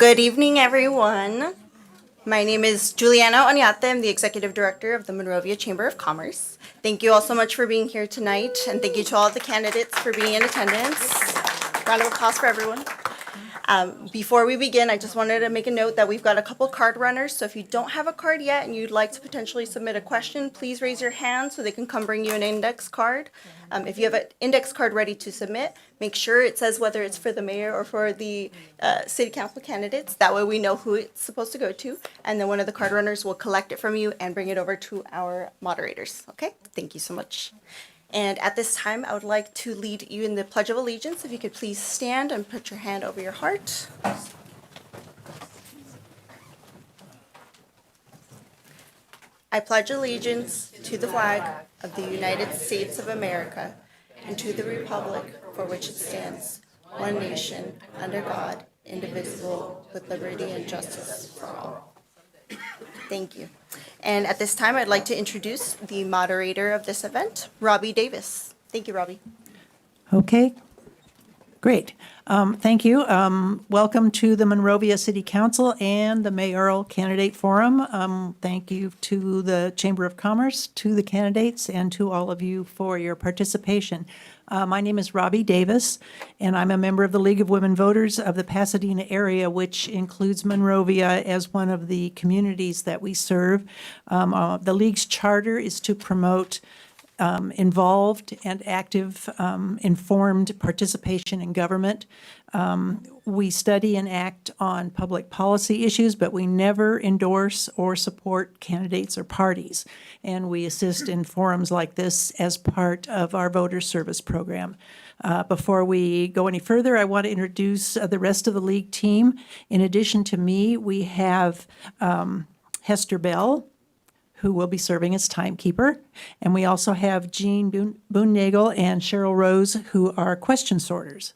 Good evening, everyone. My name is Juliana Onyate. I'm the Executive Director of the Monrovia Chamber of Commerce. Thank you all so much for being here tonight, and thank you to all the candidates for being in attendance. Round of applause for everyone. Before we begin, I just wanted to make a note that we've got a couple card runners, so if you don't have a card yet and you'd like to potentially submit a question, please raise your hand so they can come bring you an index card. If you have an index card ready to submit, make sure it says whether it's for the mayor or for the city council candidates. That way we know who it's supposed to go to, and then one of the card runners will collect it from you and bring it over to our moderators. Okay? Thank you so much. And at this time, I would like to lead you in the Pledge of Allegiance. If you could please stand and put your hand over your heart. I pledge allegiance to the flag of the United States of America and to the republic for which it stands, one nation, under God, indivisible, with liberty and justice for all. Thank you. And at this time, I'd like to introduce the moderator of this event, Robbie Davis. Thank you, Robbie. Okay, great. Thank you. Welcome to the Monrovia City Council and the Mayoral Candidate Forum. Thank you to the Chamber of Commerce, to the candidates, and to all of you for your participation. My name is Robbie Davis, and I'm a member of the League of Women Voters of the Pasadena area, which includes Monrovia as one of the communities that we serve. The League's charter is to promote involved and active, informed participation in government. We study and act on public policy issues, but we never endorse or support candidates or parties. And we assist in forums like this as part of our voter service program. Before we go any further, I want to introduce the rest of the League team. In addition to me, we have Hester Bell, who will be serving as timekeeper. And we also have Jean Boone-Nagel and Cheryl Rose, who are question sorters.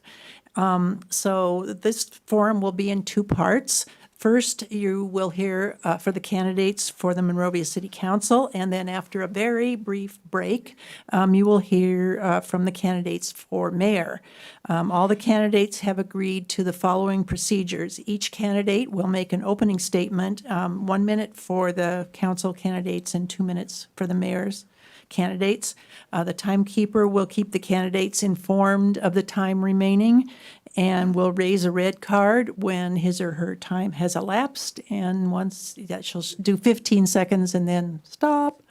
So this forum will be in two parts. First, you will hear for the candidates for the Monrovia City Council, and then after a very brief break, you will hear from the candidates for mayor. All the candidates have agreed to the following procedures. Each candidate will make an opening statement, 1 minute for the council candidates and 2 minutes for the mayor's candidates. The timekeeper will keep the candidates informed of the time remaining and will raise a red card when his or her time has elapsed. And once that, she'll do 15 seconds and then stop.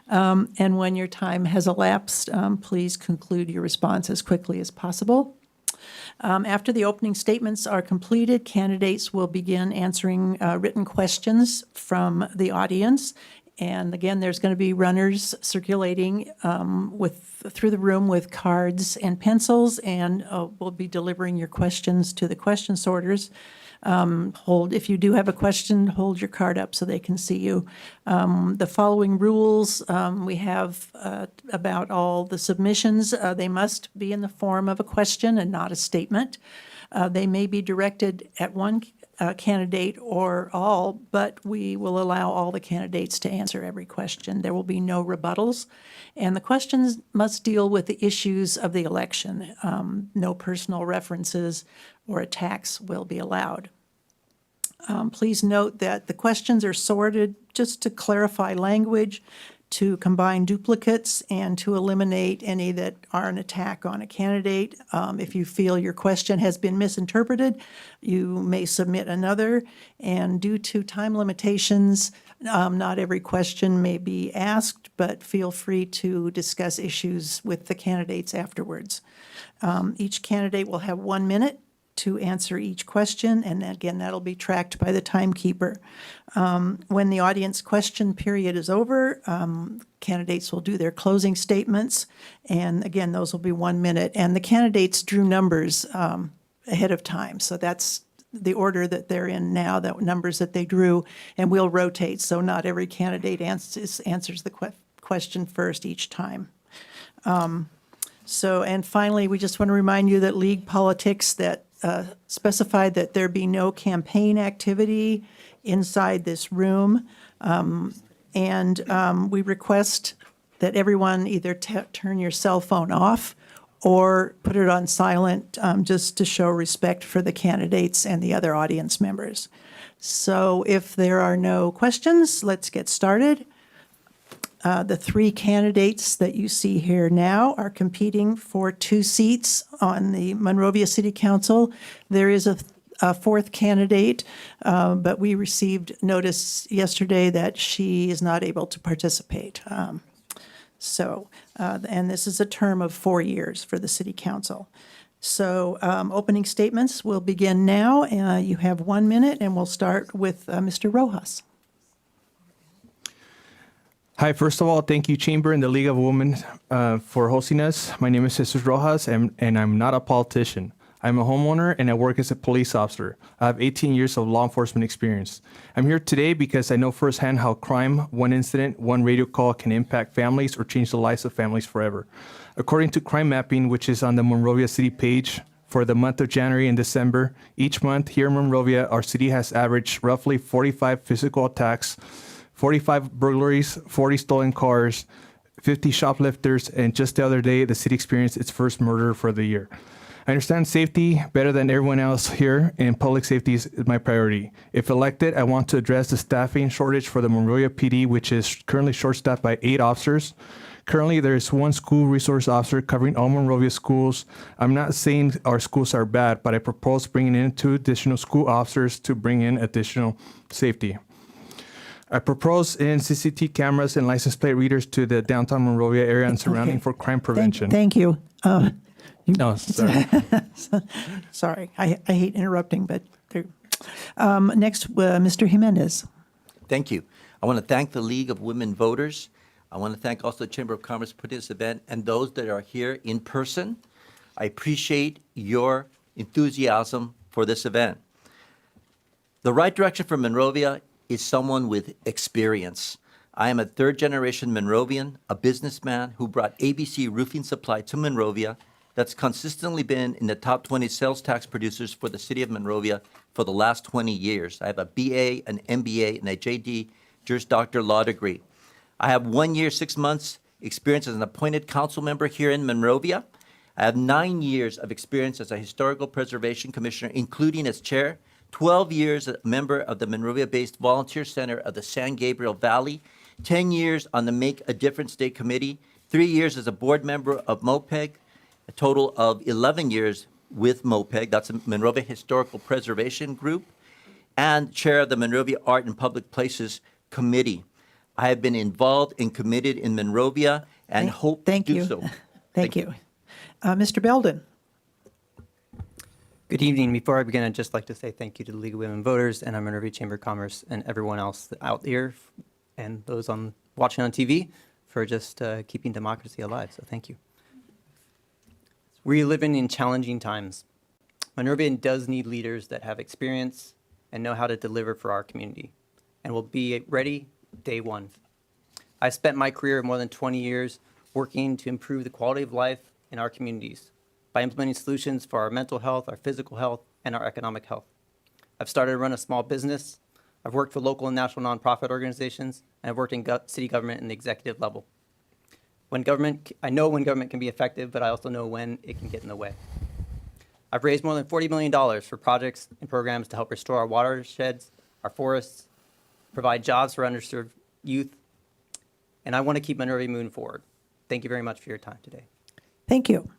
And when your time has elapsed, please conclude your response as quickly as possible. After the opening statements are completed, candidates will begin answering written questions from the audience. And again, there's going to be runners circulating through the room with cards and pencils, and we'll be delivering your questions to the question sorters. If you do have a question, hold your card up so they can see you. The following rules we have about all the submissions. They must be in the form of a question and not a statement. They may be directed at one candidate or all, but we will allow all the candidates to answer every question. There will be no rebuttals, and the questions must deal with the issues of the election. No personal references or attacks will be allowed. Please note that the questions are sorted just to clarify language, to combine duplicates, and to eliminate any that are an attack on a candidate. If you feel your question has been misinterpreted, you may submit another. And due to time limitations, not every question may be asked, but feel free to discuss issues with the candidates afterwards. Each candidate will have 1 minute to answer each question, and again, that'll be tracked by the timekeeper. When the audience question period is over, candidates will do their closing statements, and again, those will be 1 minute. And the candidates drew numbers ahead of time, so that's the order that they're in now, the numbers that they drew, and we'll rotate, so not every candidate answers the question first each time. And finally, we just want to remind you that league politics that specified that there be no campaign activity inside this room. We request that everyone either turn your cell phone off or put it on silent just to show respect for the candidates and the other audience members. So if there are no questions, let's get started. The three candidates that you see here now are competing for 2 seats on the Monrovia City Council. There is a fourth candidate, but we received notice yesterday that she is not able to participate. And this is a term of 4 years for the City Council. So opening statements will begin now. You have 1 minute, and we'll start with Mr. Rojas. Hi, first of all, thank you, Chamber and the League of Women for hosting us. My name is Jesus Rojas, and I'm not a politician. I'm a homeowner, and I work as a police officer. I have 18 years of law enforcement experience. I'm here today because I know firsthand how crime, one incident, one radio call can impact families or change the lives of families forever. According to Crime Mapping, which is on the Monrovia City page, for the month of January and December, each month here in Monrovia, our city has averaged roughly 45 physical attacks, 45 burglaries, 40 stolen cars, 50 shoplifters, and just the other day, the city experienced its first murder for the year. I understand safety better than everyone else here, and public safety is my priority. If elected, I want to address the staffing shortage for the Monrovia PD, which is currently short-staffed by 8 officers. Currently, there is 1 school resource officer covering all Monrovia schools. I'm not saying our schools are bad, but I propose bringing in 2 additional school officers to bring in additional safety. I propose in CCTV cameras and license plate readers to the downtown Monrovia area and surrounding for crime prevention. Thank you. No, sorry. Sorry, I hate interrupting, but next, Mr. Jimenez. Thank you. I want to thank the League of Women Voters. I want to thank also the Chamber of Commerce for putting this event and those that are here in person. I appreciate your enthusiasm for this event. The right direction for Monrovia is someone with experience. I am a 3rd-generation Monrovian, a businessman who brought ABC Roofing Supply to Monrovia that's consistently been in the top 20 sales tax producers for the city of Monrovia for the last 20 years. I have a BA, an MBA, and a JD Juris Doctor law degree. I have 1 year, 6 months experience as an appointed council member here in Monrovia. I have 9 years of experience as a historical preservation commissioner, including as chair, 12 years as a member of the Monrovia-based Volunteer Center of the San Gabriel Valley, 10 years on the Make a Difference State Committee, 3 years as a board member of MOPEG, a total of 11 years with MOPEG, that's a Monrovia Historical Preservation Group, and chair of the Monrovia Art and Public Places Committee. I have been involved and committed in Monrovia and hope to do so. Thank you. Mr. Belden. Good evening. Before I begin, I'd just like to say thank you to the League of Women Voters and our Monrovia Chamber of Commerce and everyone else out here and those watching on TV for just keeping democracy alive. So thank you. We're living in challenging times. Monrovia does need leaders that have experience and know how to deliver for our community and will be ready day one. I spent my career of more than 20 years working to improve the quality of life in our communities by implementing solutions for our mental health, our physical health, and our economic health. I've started to run a small business. I've worked for local and national nonprofit organizations, and I've worked in city government in the executive level. I know when government can be effective, but I also know when it can get in the way. I've raised more than $40 million for projects and programs to help restore our watersheds, our forests, provide jobs for underserved youth, and I want to keep Monrovia moving forward. Thank you very much for your time today. Thank you.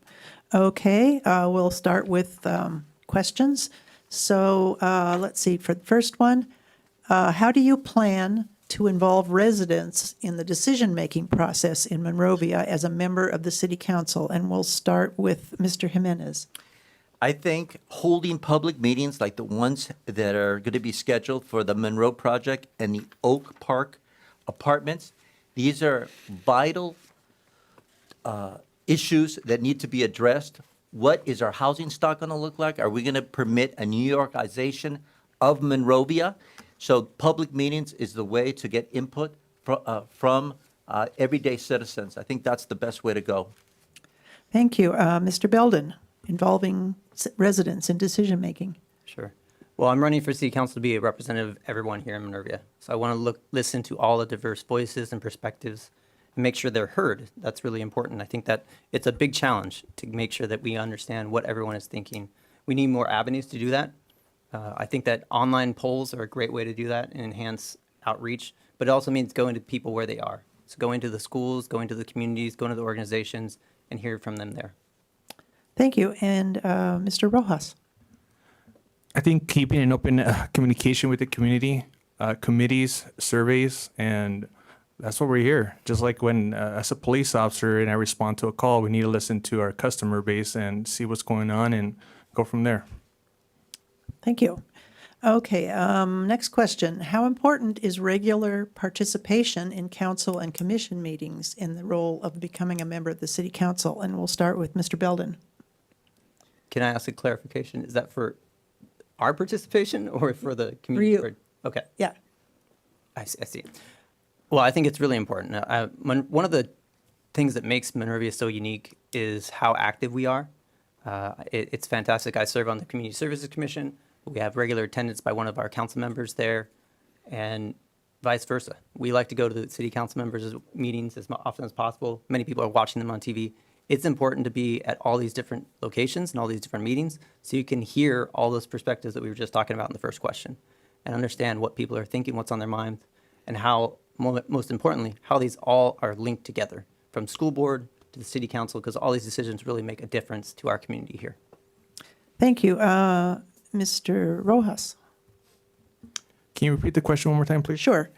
Okay, we'll start with questions. So let's see, for the first one, how do you plan to involve residents in the decision-making process in Monrovia as a member of the City Council? And we'll start with Mr. Jimenez. I think holding public meetings like the ones that are going to be scheduled for the Monroe Project and the Oak Park apartments, these are vital issues that need to be addressed. What is our housing stock going to look like? Are we going to permit a New Yorkization of Monrovia? So public meetings is the way to get input from everyday citizens. I think that's the best way to go. Thank you. Mr. Belden, involving residents in decision-making. Sure. Well, I'm running for City Council to be a representative of everyone here in Monrovia. So I want to listen to all the diverse voices and perspectives make sure they're heard. That's really important. I think that it's a big challenge to make sure that we understand what everyone is thinking. We need more avenues to do that. I think that online polls are a great way to do that and enhance outreach, but it also means going to people where they are. So going to the schools, going to the communities, going to the organizations, and hear from them there. Thank you. And Mr. Rojas? I think keeping an open communication with the community, committees, surveys, and that's what we're here. Just like when, as a police officer and I respond to a call, we need to listen to our customer base and see what's going on and go from there. Thank you. Okay, next question. How important is regular participation in council and commission meetings in the role of becoming a member of the city council? And we'll start with Mr. Belden. Can I ask a clarification? Is that for our participation or for the community? For you. Okay. Yeah. I see. Well, I think it's really important. One of the things that makes Monrovia so unique is how active we are. It's fantastic. I serve on the Community Services Commission. We have regular attendance by one of our council members there, and vice versa. We like to go to the city council members' meetings as often as possible. Many people are watching them on TV. It's important to be at all these different locations and all these different meetings so you can hear all those perspectives that we were just talking about in the first question and understand what people are thinking, what's on their mind, and how, most importantly, how these all are linked together from school board to the city council, because all these decisions really make a difference to our community here. Thank you. Mr. Rojas? Can you repeat the question one more time, please? Sure.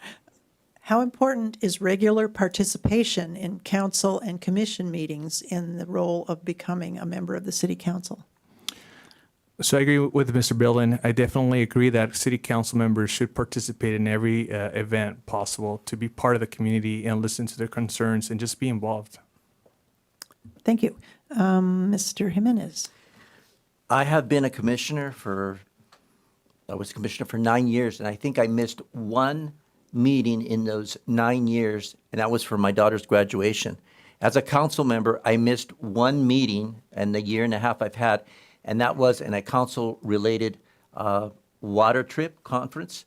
How important is regular participation in council and commission meetings in the role of becoming a member of the city council? So I agree with Mr. Billen. I definitely agree that city council members should participate in every event possible to be part of the community and listen to their concerns and just be involved. Thank you. Mr. Jimenez? I have been a commissioner I was commissioner for 9 years, and I think I missed one meeting in those 9 years, and that was for my daughter's graduation. As a council member, I missed one meeting in the year and a half I've had, and that was in a council-related water trip conference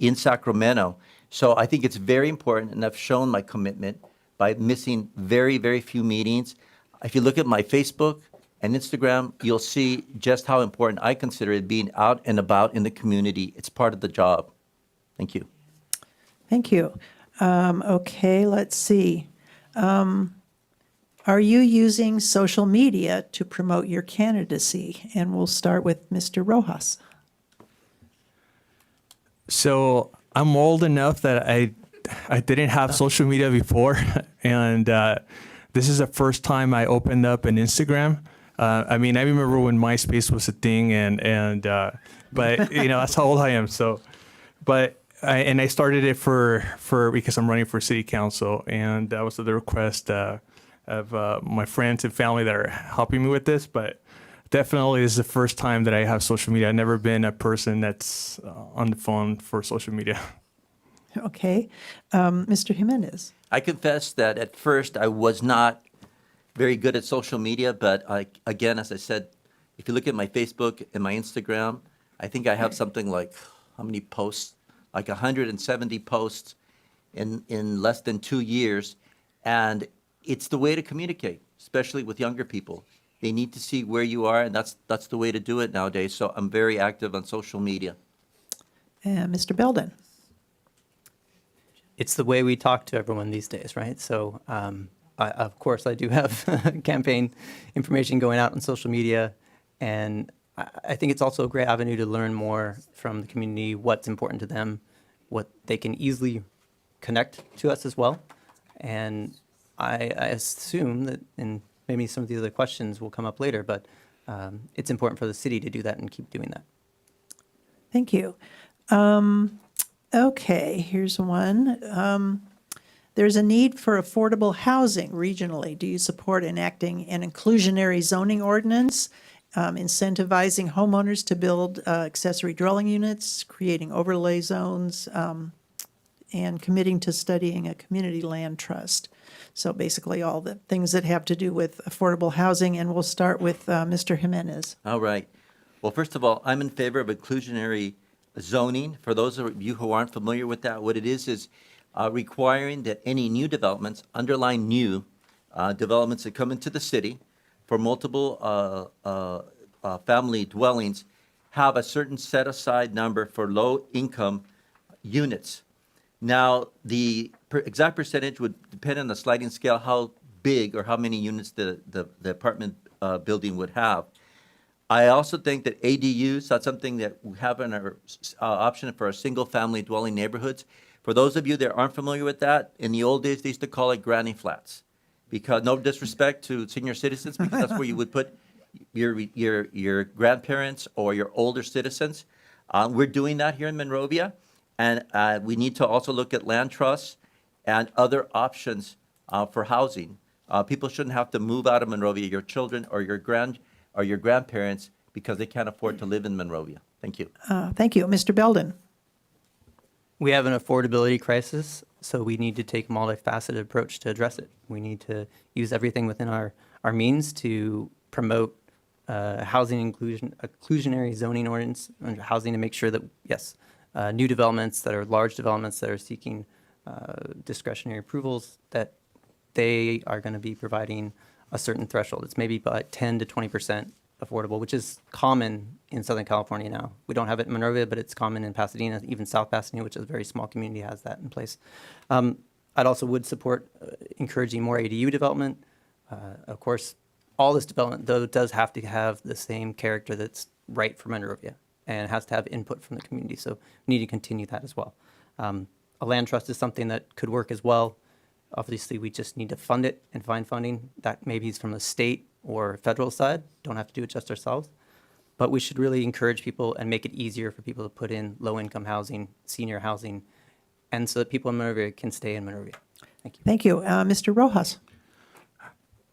in Sacramento. So I think it's very important, and I've shown my commitment by missing very, very few meetings. If you look at my Facebook and Instagram, you'll see just how important I consider it being out and about in the community. It's part of the job. Thank you. Thank you. Okay, let's see. Are you using social media to promote your candidacy? And we'll start with Mr. Rojas. So I'm old enough that I didn't have social media before, and this is the first time I opened up an Instagram. I mean, I remember when MySpace was a thing, but you know, that's how old I am. So, but I started it for because I'm running for city council, and that was the request of my friends and family that are helping me with this. But definitely, this is the first time that I have social media. I've never been a person that's on the phone for social media. Okay. Mr. Jimenez. I confess that at first I was not very good at social media, but again, as I said, if you look at my Facebook and my Instagram, I think I have something like, how many posts? Like 170 posts in less than 2 years. And it's the way to communicate, especially with younger people. They need to see where you are, and that's the way to do it nowadays. So I'm very active on social media. Mr. Belden. It's the way we talk to everyone these days, right? So, of course, I do have campaign information going out on social media, and I think it's also a great avenue to learn more from the community, what's important to them, what they can easily connect to us as well. And I assume that, and maybe some of the other questions will come up later, but it's important for the city to do that and keep doing that. Thank you. Okay, here's one. There's a need for affordable housing regionally. Do you support enacting an inclusionary zoning ordinance, incentivizing homeowners to build accessory dwelling units, creating overlay zones, and committing to studying a community land trust? So basically all the things that have to do with affordable housing, and we'll start with Mr. Jimenez. All right. Well, first of all, I'm in favor of inclusionary zoning. For those of you who aren't familiar with that, what it is requiring that any new developments, underlying new developments that come into the city for multiple family dwellings, have a certain set-aside number for low-income units. Now, the exact percentage would depend on the sliding scale, how big or how many units the apartment building would have. I also think that ADUs, that's something that we have in our option for our single-family dwelling neighborhoods. For those of you that aren't familiar with that, in the old days, they used to call it granny flats. Because, no disrespect to senior citizens, because that's where you would put your grandparents or your older citizens. We're doing that here in Monrovia, and we need to also look at land trusts and other options for housing. People shouldn't have to move out of Monrovia, your children or your grandparents, because they can't afford to live in Monrovia. Thank you. Thank you. Mr. Belden? We have an affordability crisis, so we need to take a multifaceted approach to address it. We need to use everything within our means to promote housing inclusionary zoning ordinance and housing to make sure that, yes, new developments that are large developments that are seeking discretionary approvals, that they are going to be providing a certain threshold. It's maybe about 10 to 20% affordable, which is common in Southern California now. We don't have it in Monrovia, but it's common in Pasadena, even South Pasadena, which is a very small community, has that in place. I'd also would support encouraging more ADU development. Of course, all this development, though, does have to have the same character that's right for Monrovia, and it has to have input from the community. So we need to continue that as well. A land trust is something that could work as well. Obviously, we just need to fund it and find funding. That maybe is from the state or federal side. Don't have to do it just ourselves. But we should really encourage people and make it easier for people to put in low-income housing, senior housing, and so that people in Monrovia can stay in Monrovia. Thank you. Thank you. Mr. Rojas?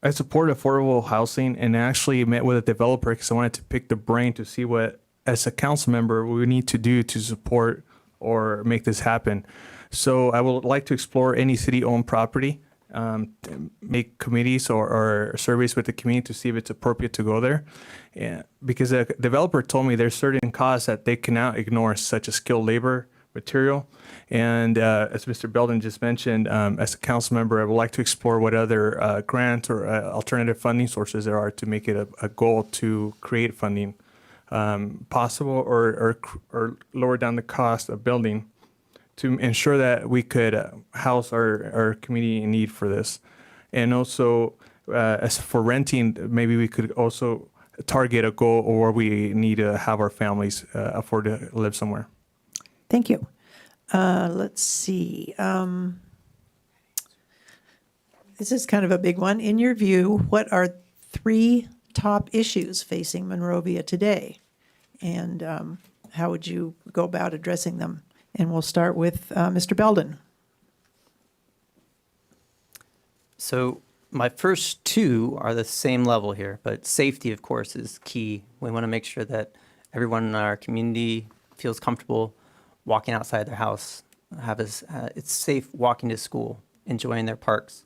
I support affordable housing and actually met with a developer because I wanted to pick the brain to see what, as a council member, we need to do to support or make this happen. So I would like to explore any city-owned property, make committees or surveys with the community to see if it's appropriate to go there. Yeah, because a developer told me there's certain costs that they cannot ignore, such as skilled labor, material. And as Mr. Belden just mentioned, as a council member, I would like to explore what other grant or alternative funding sources there are to make it a goal to create funding possible or lower down the cost of building to ensure that we could house our community in need for this. And also, as for renting, maybe we could also target a goal or we need to have our families afford to live somewhere. Thank you. Let's see. This is kind of a big one. In your view, what are 3 top issues facing Monrovia today? And how would you go about addressing them? And we'll start with Mr. Belden. So my first 2 are the same level here, but safety, of course, is key. We want to make sure that everyone in our community feels comfortable walking outside their house, it's safe walking to school, enjoying their parks.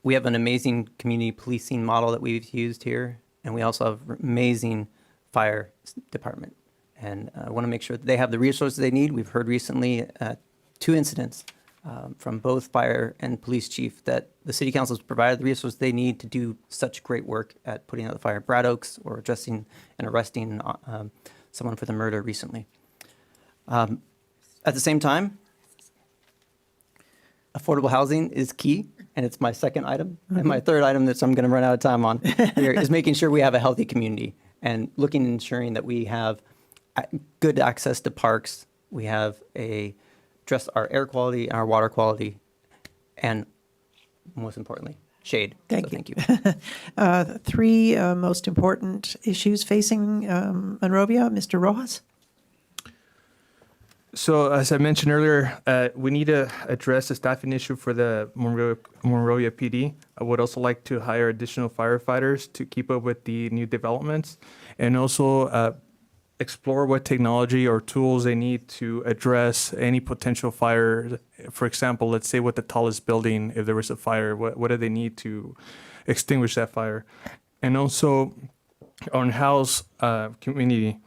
We have an amazing community policing model that we've used here, and we also have amazing fire department. And I want to make sure that they have the resources they need. We've heard recently 2 incidents from both fire and police chief that the city council has provided the resources they need to do such great work at putting out the fire at Brad Oaks or addressing and arresting someone for the murder recently. At the same time, affordable housing is key, and it's my second item. And my third item that I'm going to run out of time on here is making sure we have a healthy community and looking and ensuring that we have good access to parks. We have address our air quality and our water quality, and most importantly, shade. Thank So you. Thank you. 3 most important issues facing Monrovia. Mr. Rojas? So as I mentioned earlier, we need to address the staffing issue for the Monrovia PD. I would also like to hire additional firefighters to keep up with the new developments, and also explore what technology or tools they need to address any potential fire. For example, let's say with the tallest building, if there was a fire, what do they need to extinguish that fire? And also on house community,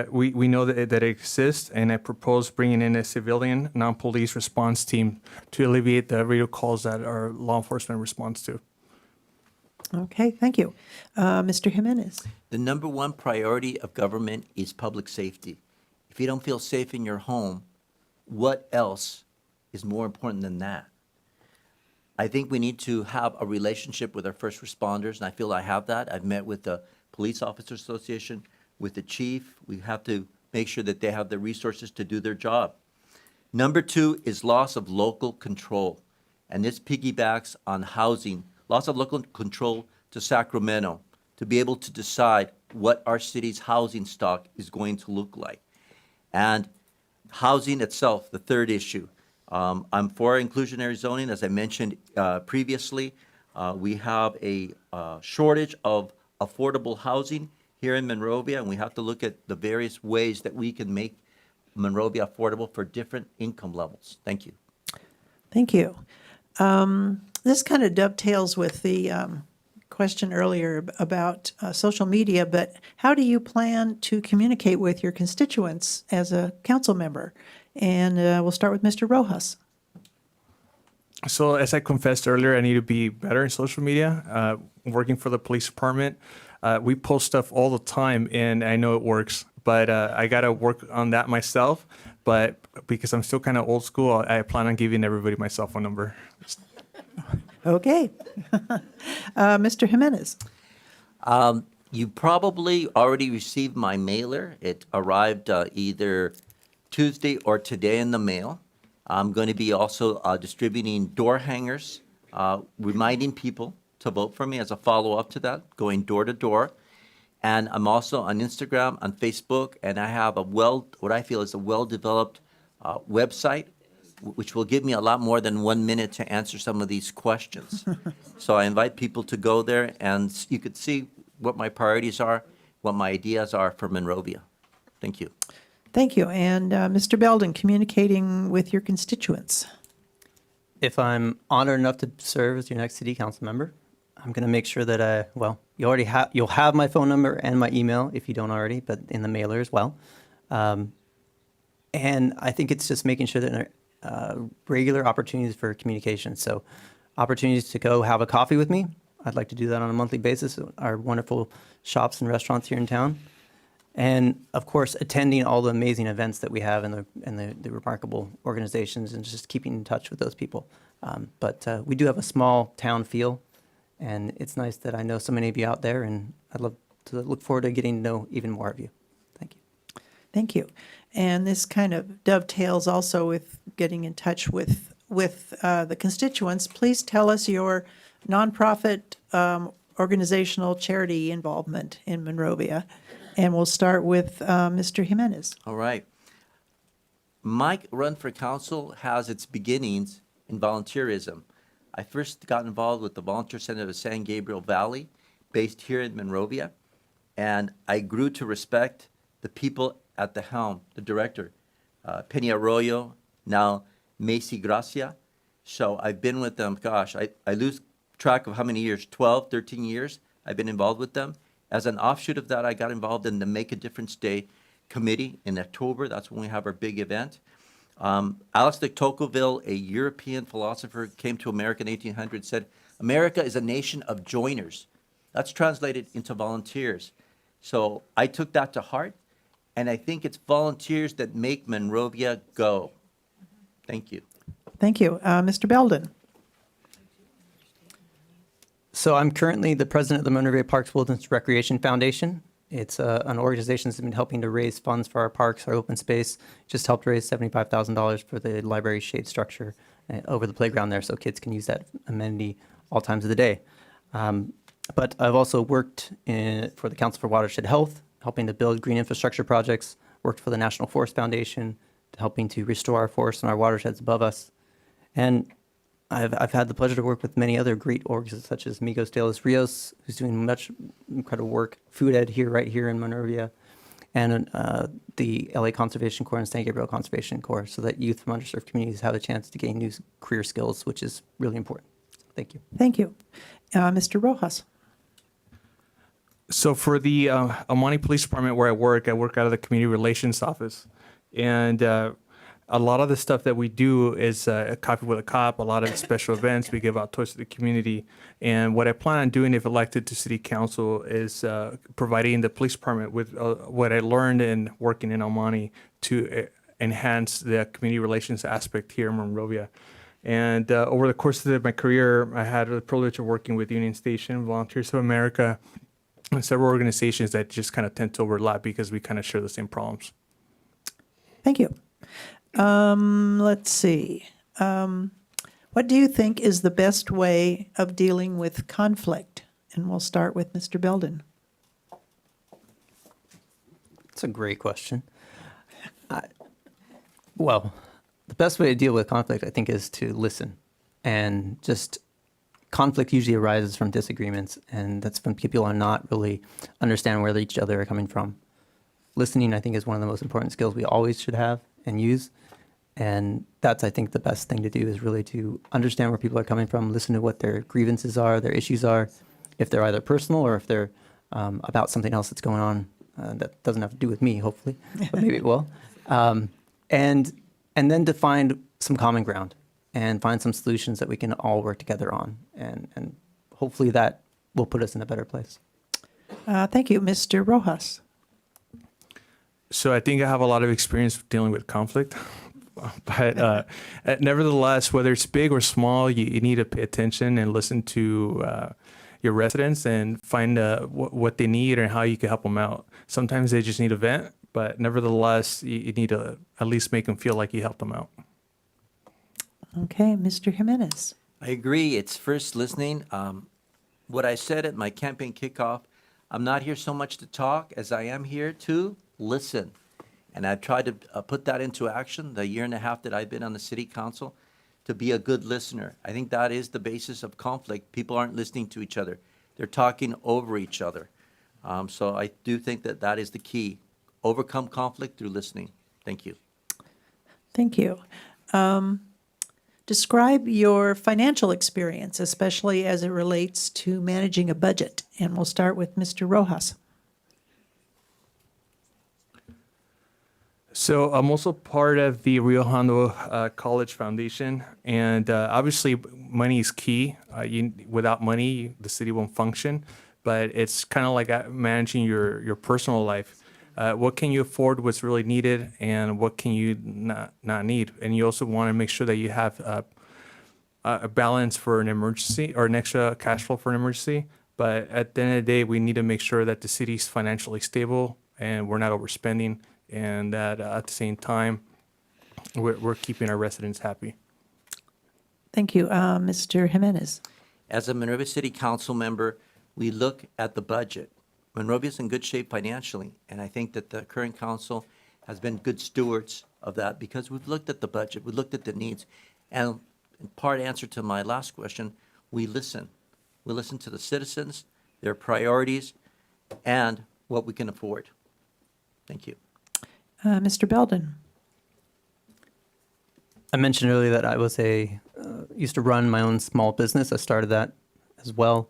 We know that it exists, and I propose bringing in a civilian, non-police response team to alleviate the radio calls that our law enforcement responds to. Okay, thank you. Mr. Jimenez. The number one priority of government is public safety. If you don't feel safe in your home, what else is more important than that? I think we need to have a relationship with our first responders, and I feel I have that. I've met with the Police Officers Association, with the chief. We have to make sure that they have the resources to do their job. Number two is loss of local control, and this piggybacks on housing, loss of local control to Sacramento, to be able to decide what our city's housing stock is going to look like. And housing itself, the third issue. I'm for inclusionary zoning, as I mentioned previously. We have a shortage of affordable housing here in Monrovia, and we have to look at the various ways that we can make Monrovia affordable for different income levels. Thank you. Thank you. This kind of dovetails with the question earlier about social media, but how do you plan to communicate with your constituents as a council member? And we'll start with Mr. Rojas. So as I confessed earlier, I need to be better in social media. Working for the police department, we post stuff all the time, and I know it works, but I got to work on that myself. But because I'm still kind of old school, I plan on giving everybody my cell phone number. Okay. Mr. Jimenez. You probably already received my mailer. It arrived either Tuesday or today in the mail. I'm going to be also distributing door hangers, reminding people to vote for me as a follow-up to that, going door to door. And I'm also on Instagram, on Facebook, and I have what I feel is a well-developed website, which will give me a lot more than 1 minute to answer some of these questions. So I invite people to go there, and you could see what my priorities are, what my ideas are for Monrovia. Thank you. Thank you. And Mr. Belden, communicating with your constituents. If I'm honored enough to serve as your next city council member, I'm going to make sure that, you'll have my phone number and my email if you don't already, but in the mailer as well. And I think it's just making sure that there are regular opportunities for communication. So opportunities to go have a coffee with me. I'd like to do that on a monthly basis at our wonderful shops and restaurants here in town. And of course, attending all the amazing events that we have and the remarkable organizations, and just keeping in touch with those people. But we do have a small town feel, and it's nice that I know so many of you out there, and I'd love to look forward to getting to know even more of you. Thank you. Thank you. And this kind of dovetails also with getting in touch with the constituents. Please tell us your nonprofit organizational charity involvement in Monrovia. And we'll start with Mr. Jimenez. All right. My run for council has its beginnings in volunteerism. I first got involved with the Volunteer Center of San Gabriel Valley, based here in Monrovia, and I grew to respect the people at the helm, the director, Penny Arroyo, now Macy Gracia. So I've been with them, gosh, I lose track of how many years, 12, 13 years I've been involved with them. As an offshoot of that, I got involved in the Make a Difference Day committee in October. That's when we have our big event. Alex de Tocqueville, a European philosopher, came to America in 1800, said, "America is a nation of joiners." That's translated into volunteers. So I took that to heart, and I think it's volunteers that make Monrovia go. Thank you. Thank you. Mr. Belden. So I'm currently the president of the Monrovia Parks Wilderness Recreation Foundation. It's an organization that's been helping to raise funds for our parks, our open space. Just helped raise $75,000 for the library shade structure over the playground there, so kids can use that amenity all times of the day. But I've also worked for the Council for Watershed Health, helping to build green infrastructure projects, worked for the National Forest Foundation, helping to restore our forests and our watersheds above us. And I've had the pleasure to work with many other great orgs, such as Migos de los Rios, who's doing much incredible work, Food Ed right here in Monrovia, and the LA Conservation Corps and San Gabriel Conservation Corps, so that youth from underserved communities have a chance to gain new career skills, which is really important. Thank you. Thank you. Mr. Rojas. So for the Amani Police Department where I work out of the Community Relations Office. And a lot of the stuff that we do is a Coffee with a Cop, a lot of special events. We give out toys to the community. And what I plan on doing if elected to City Council is providing the police department with what I learned in working in Amani to enhance the community relations aspect here in Monrovia. And over the course of my career, I had the privilege of working with Union Station, Volunteers of America, and several organizations that just kind of tend to overlap because we kind of share the same problems. Thank you. Let's see. What do you think is the best way of dealing with conflict? And we'll start with Mr. Belden. It's a great question. Well, the best way to deal with conflict, I think, is to listen. And just conflict usually arises from disagreements, and that's when people are not really understand where each other are coming from. Listening, I think, is one of the most important skills we always should have and use. And that's, I think, the best thing to do is really to understand where people are coming from, listen to what their grievances are, their issues are, if they're either personal or if they're about something else that's going on that doesn't have to do with me, hopefully, but maybe it will. And then to find some common ground and find some solutions that we can all work together on. And hopefully that will put us in a better place. Thank you. Mr. Rojas. So I think I have a lot of experience dealing with conflict, but nevertheless, whether it's big or small, you need to pay attention and listen to your residents and find what they need and how you can help them out. Sometimes they just need a vent, but nevertheless, you need to at least make them feel like you helped them out. Okay, Mr. Jimenez. I agree. It's first listening. What I said at my campaign kickoff, I'm not here so much to talk as I am here to listen. And I've tried to put that into action the year and a half that I've been on the city council, to be a good listener. I think that is the basis of conflict. People aren't listening to each other. They're talking over each other. So I do think that that is the key. Overcome conflict through listening. Thank you. Thank you. Describe your financial experience, especially as it relates to managing a budget. And we'll start with Mr. Rojas. So I'm also part of the Rio Hondo College Foundation, and obviously money is key. Without money, the city won't function, but it's kind of like managing your personal life. What can you afford, what's really needed, and what can you not need? And you also want to make sure that you have a balance for an emergency or an extra cash flow for an emergency. But at the end of the day, we need to make sure that the city's financially stable and we're not overspending, and that at the same time, we're keeping our residents happy. Thank you. Mr. Jimenez. As a Monrovia City Council member, we look at the budget. Monrovia's in good shape financially, and I think that the current council has been good stewards of that because we've looked at the budget, we looked at the needs, and in part answer to my last question, we listen. We listen to the citizens, their priorities, and what we can afford. Thank you. Mr. Belden. I mentioned earlier that I was used to run my own small business. I started that as well.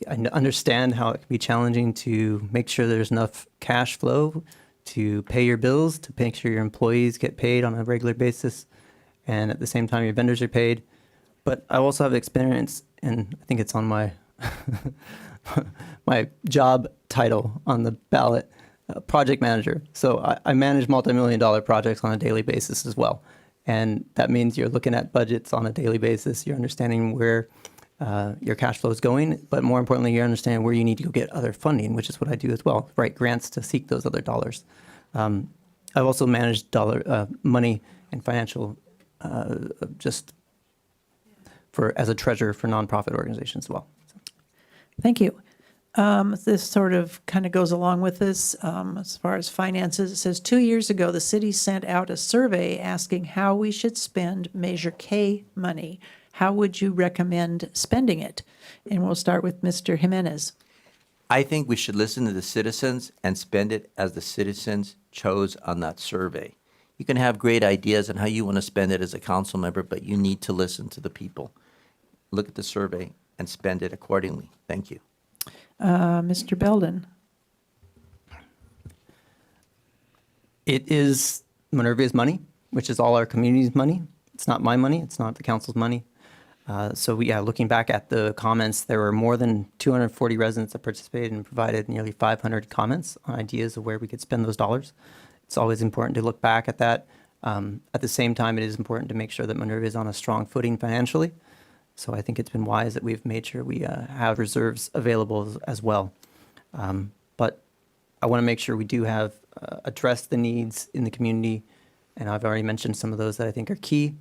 I understand how it can be challenging to make sure there's enough cash flow to pay your bills, to make sure your employees get paid on a regular basis, and at the same time your vendors are paid. But I also have experience, and I think it's on my my job title on the ballot, project manager. So I manage multi-million-dollar projects on a daily basis as well. And that means you're looking at budgets on a daily basis. You're understanding where your cash flow is going, but more importantly, you're understanding where you need to go get other funding, which is what I do as well, write grants to seek those other dollars. I've also managed money and financial just as a treasurer for nonprofit organizations as well. Thank you. This sort of kind of goes along with this as far as finances. It says 2 years ago, the city sent out a survey asking how we should spend Measure K money. How would you recommend spending it? And we'll start with Mr. Jimenez. I think we should listen to the citizens and spend it as the citizens chose on that survey. You can have great ideas on how you want to spend it as a council member, but you need to listen to the people. Look at the survey and spend it accordingly. Thank you. Mr. Belden? It is Monrovia's money, which is all our community's money. It's not my money. It's not the council's money. Looking back at the comments, there were more than 240 residents that participated and provided nearly 500 comments on ideas of where we could spend those dollars. It's always important to look back at that. At the same time, it is important to make sure that Monrovia is on a strong footing financially. So I think it's been wise that we've made sure we have reserves available as well. But I want to make sure we do have addressed the needs in the community, and I've already mentioned some of those that I think are key.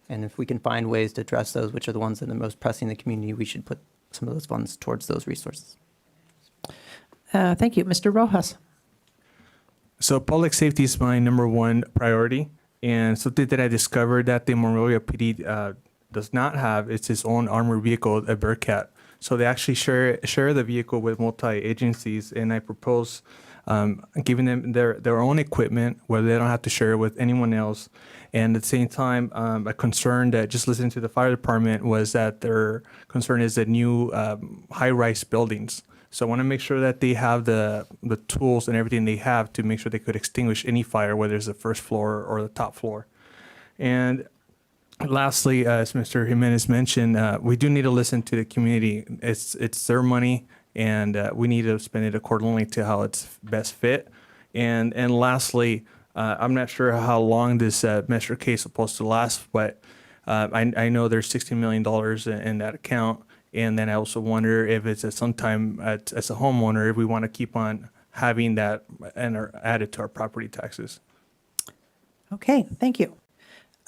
And if we can find ways to address those, which are the ones that are the most pressing in the community, we should put some of those funds towards those resources. Thank you. Mr. Rojas? So public safety is my number one priority, and something that I discovered that the Monrovia PD does not have is its own armored vehicle, a Bearcat. So they actually share the vehicle with multi-agencies, and I propose giving them their own equipment where they don't have to share it with anyone else. And at the same time, a concern that just listening to the fire department was that their concern is the new high-rise buildings. So I want to make sure that they have the tools and everything they have to make sure they could extinguish any fire, whether it's the first floor or the top floor. And lastly, as Mr. Jimenez mentioned, we do need to listen to the community. It's their money, and we need to spend it accordingly to how it's best fit. And lastly, I'm not sure how long this measure case is supposed to last, but I know there's $16 million in that account. And then I also wonder if it's at some time as a homeowner, if we want to keep on having that and add it to our property taxes. Okay, thank you.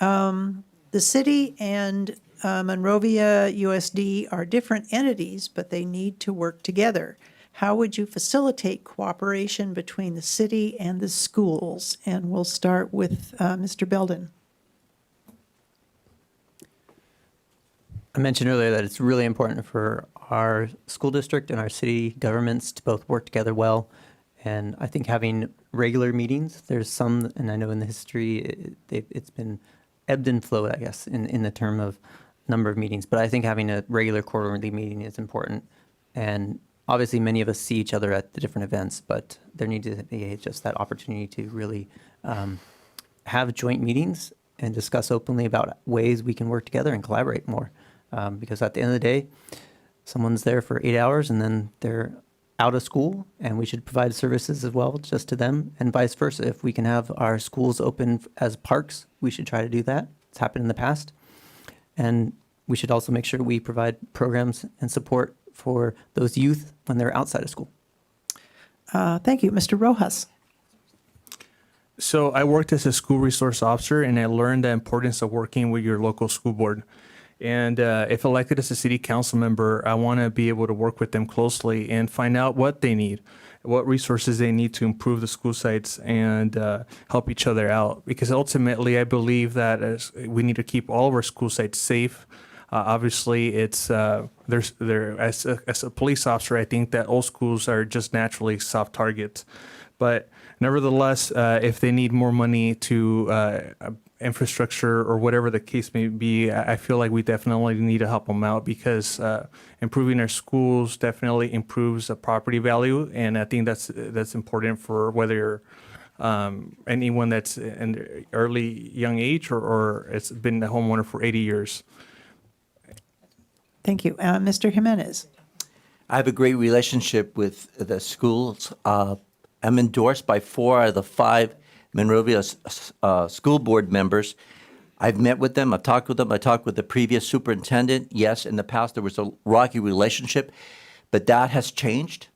The city and Monrovia USD are different entities, but they need to work together. How would you facilitate cooperation between the city and the schools? And we'll start with Mr. Belden. I mentioned earlier that it's really important for our school district and our city governments to both work together well. And I think having regular meetings, there's some, and I know in the history, it's been ebbed and flowed, I guess, in the term of number of meetings. But I think having a regular quarterly meeting is important. And obviously, many of us see each other at the different events, but there needs to be just that opportunity to really have joint meetings and discuss openly about ways we can work together and collaborate more. Because at the end of the day, someone's there for 8 hours and then they're out of school, and we should provide services as well just to them, and vice versa. If we can have our schools open as parks, we should try to do that. It's happened in the past. And we should also make sure we provide programs and support for those youth when they're outside of school. Thank you. Mr. Rojas? So I worked as a school resource officer, and I learned the importance of working with your local school board. And if elected as a city council member, I want to be able to work with them closely and find out what they need, what resources they need to improve the school sites and help each other out. Because ultimately, I believe that we need to keep all of our school sites safe. Obviously, it's as a police officer, I think that all schools are just naturally soft targets. But nevertheless, if they need more money to infrastructure or whatever the case may be, I feel like we definitely need to help them out, because improving our schools definitely improves the property value, and I think that's important for whether you're anyone that's in the early young age or it's been a homeowner for 80 years. Thank you. Mr. Jimenez? I have a great relationship with the schools. I'm endorsed by 4 out of the 5 Monrovia school board members. I've met with them. I've talked with them. I talked with the previous superintendent. Yes, in the past there was a rocky relationship, but that has changed.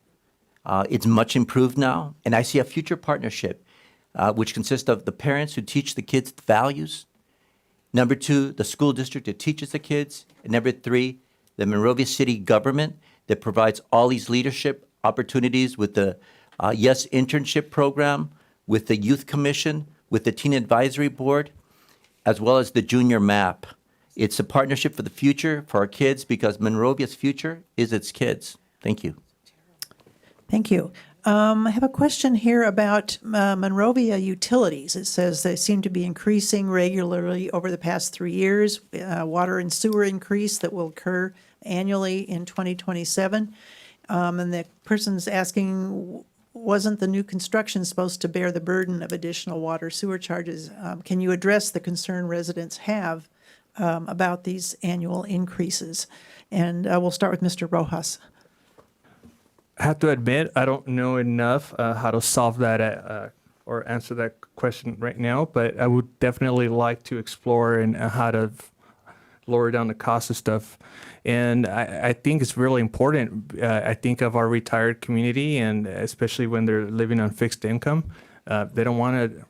It's much improved now, and I see a future partnership, which consists of the parents who teach the kids values. Number 2, the school district that teaches the kids. And number 3, the Monrovia city government that provides all these leadership opportunities with the Yes internship program, with the Youth Commission, with the Teen Advisory Board, as well as the Junior MAP. It's a partnership for the future, for our kids, because Monrovia's future is its kids. Thank you. Thank you. I have a question here about Monrovia utilities. It says they seem to be increasing regularly over the past 3 years, water and sewer increase that will occur annually in 2027. And the person's asking, wasn't the new construction supposed to bear the burden of additional water sewer charges? Can you address the concern residents have about these annual increases? And we'll start with Mr. Rojas. I have to admit, I don't know enough how to solve that or answer that question right now, but I would definitely like to explore and how to lower down the cost of stuff. And I think it's really important. I think of our retired community, and especially when they're living on fixed income, they don't want to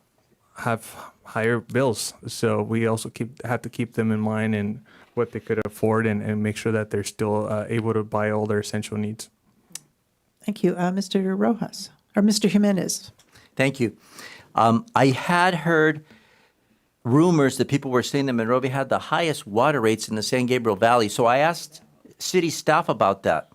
have higher bills. So we also have to keep them in mind and what they could afford and make sure that they're still able to buy all their essential needs. Thank you. Mr. Rojas, or Mr. Jimenez. Thank you. I had heard rumors that people were saying that Monrovia had the highest water rates in the San Gabriel Valley. So I asked city staff about that.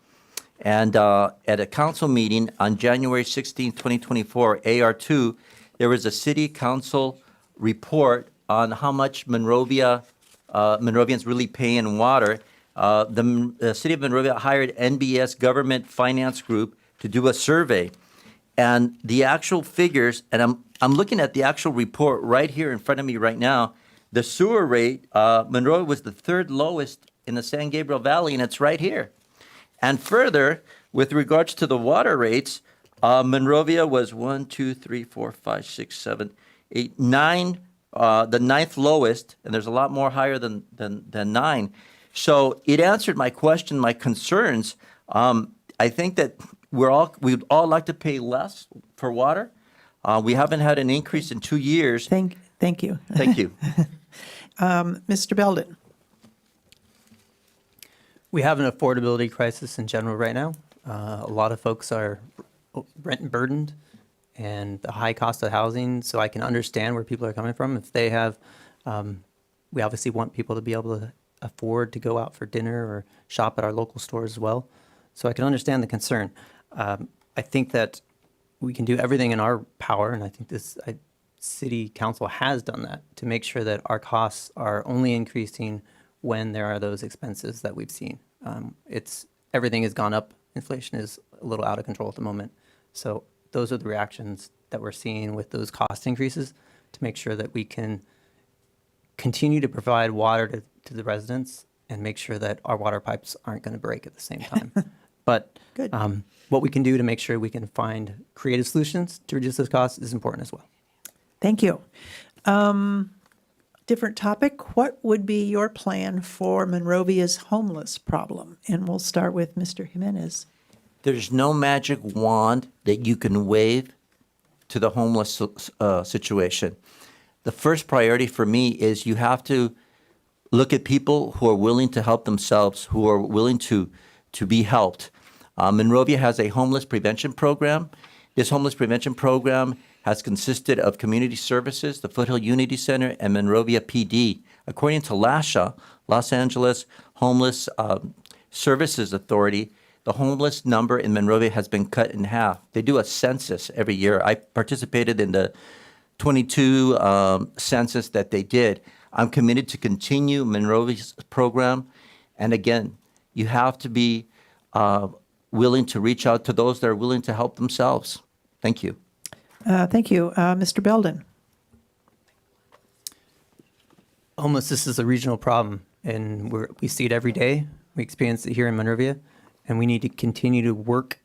And at a council meeting on January 16, 2024, AR2, there was a city council report on how much Monrovians really pay in water. The city of Monrovia hired NBS Government Finance Group to do a survey. And the actual figures, and I'm looking at the actual report right here in front of me right now. The sewer rate, Monrovia was the third lowest in the San Gabriel Valley, and it's right here. And further, with regards to the water rates, Monrovia was 1, 2, 3, 4, 5, 6, 7, 8, 9, the ninth lowest, and there's a lot more higher than 9. So it answered my question, my concerns. I think that we'd all like to pay less for water. We haven't had an increase in 2 years. Thank you. Thank you. Mr. Belden. We have an affordability crisis in general right now. A lot of folks are rent burdened and the high cost of housing. So I can understand where people are coming from. If they have, we obviously want people to be able to afford to go out for dinner or shop at our local stores as well. So I can understand the concern. I think that we can do everything in our power, and I think this city council has done that to make sure that our costs are only increasing when there are those expenses that we've seen. Everything has gone up. Inflation is a little out of control at the moment. So those are the reactions that we're seeing with those cost increases to make sure that we can continue to provide water to the residents and make sure that our water pipes aren't going to break at the same time. But Good. what we can do to make sure we can find creative solutions to reduce those costs is important as well. Thank you. Different topic. What would be your plan for Monrovia's homeless problem? And we'll start with Mr. Jimenez. There's no magic wand that you can wave to the homeless situation. The first priority for me is you have to look at people who are willing to help themselves, who are willing to be helped. Monrovia has a homeless prevention program. This homeless prevention program has consisted of community services, the Foothill Unity Center, and Monrovia PD. According to LASHA, Los Angeles Homeless Services Authority, the homeless number in Monrovia has been cut in half. They do a census every year. I participated in the 22 census that they did. I'm committed to continue Monrovia's program. And again, you have to be willing to reach out to those that are willing to help themselves. Thank you. Thank you. Mr. Belden. Homelessness is a regional problem, and we see it every day. We experience it here in Monrovia, and we need to continue to work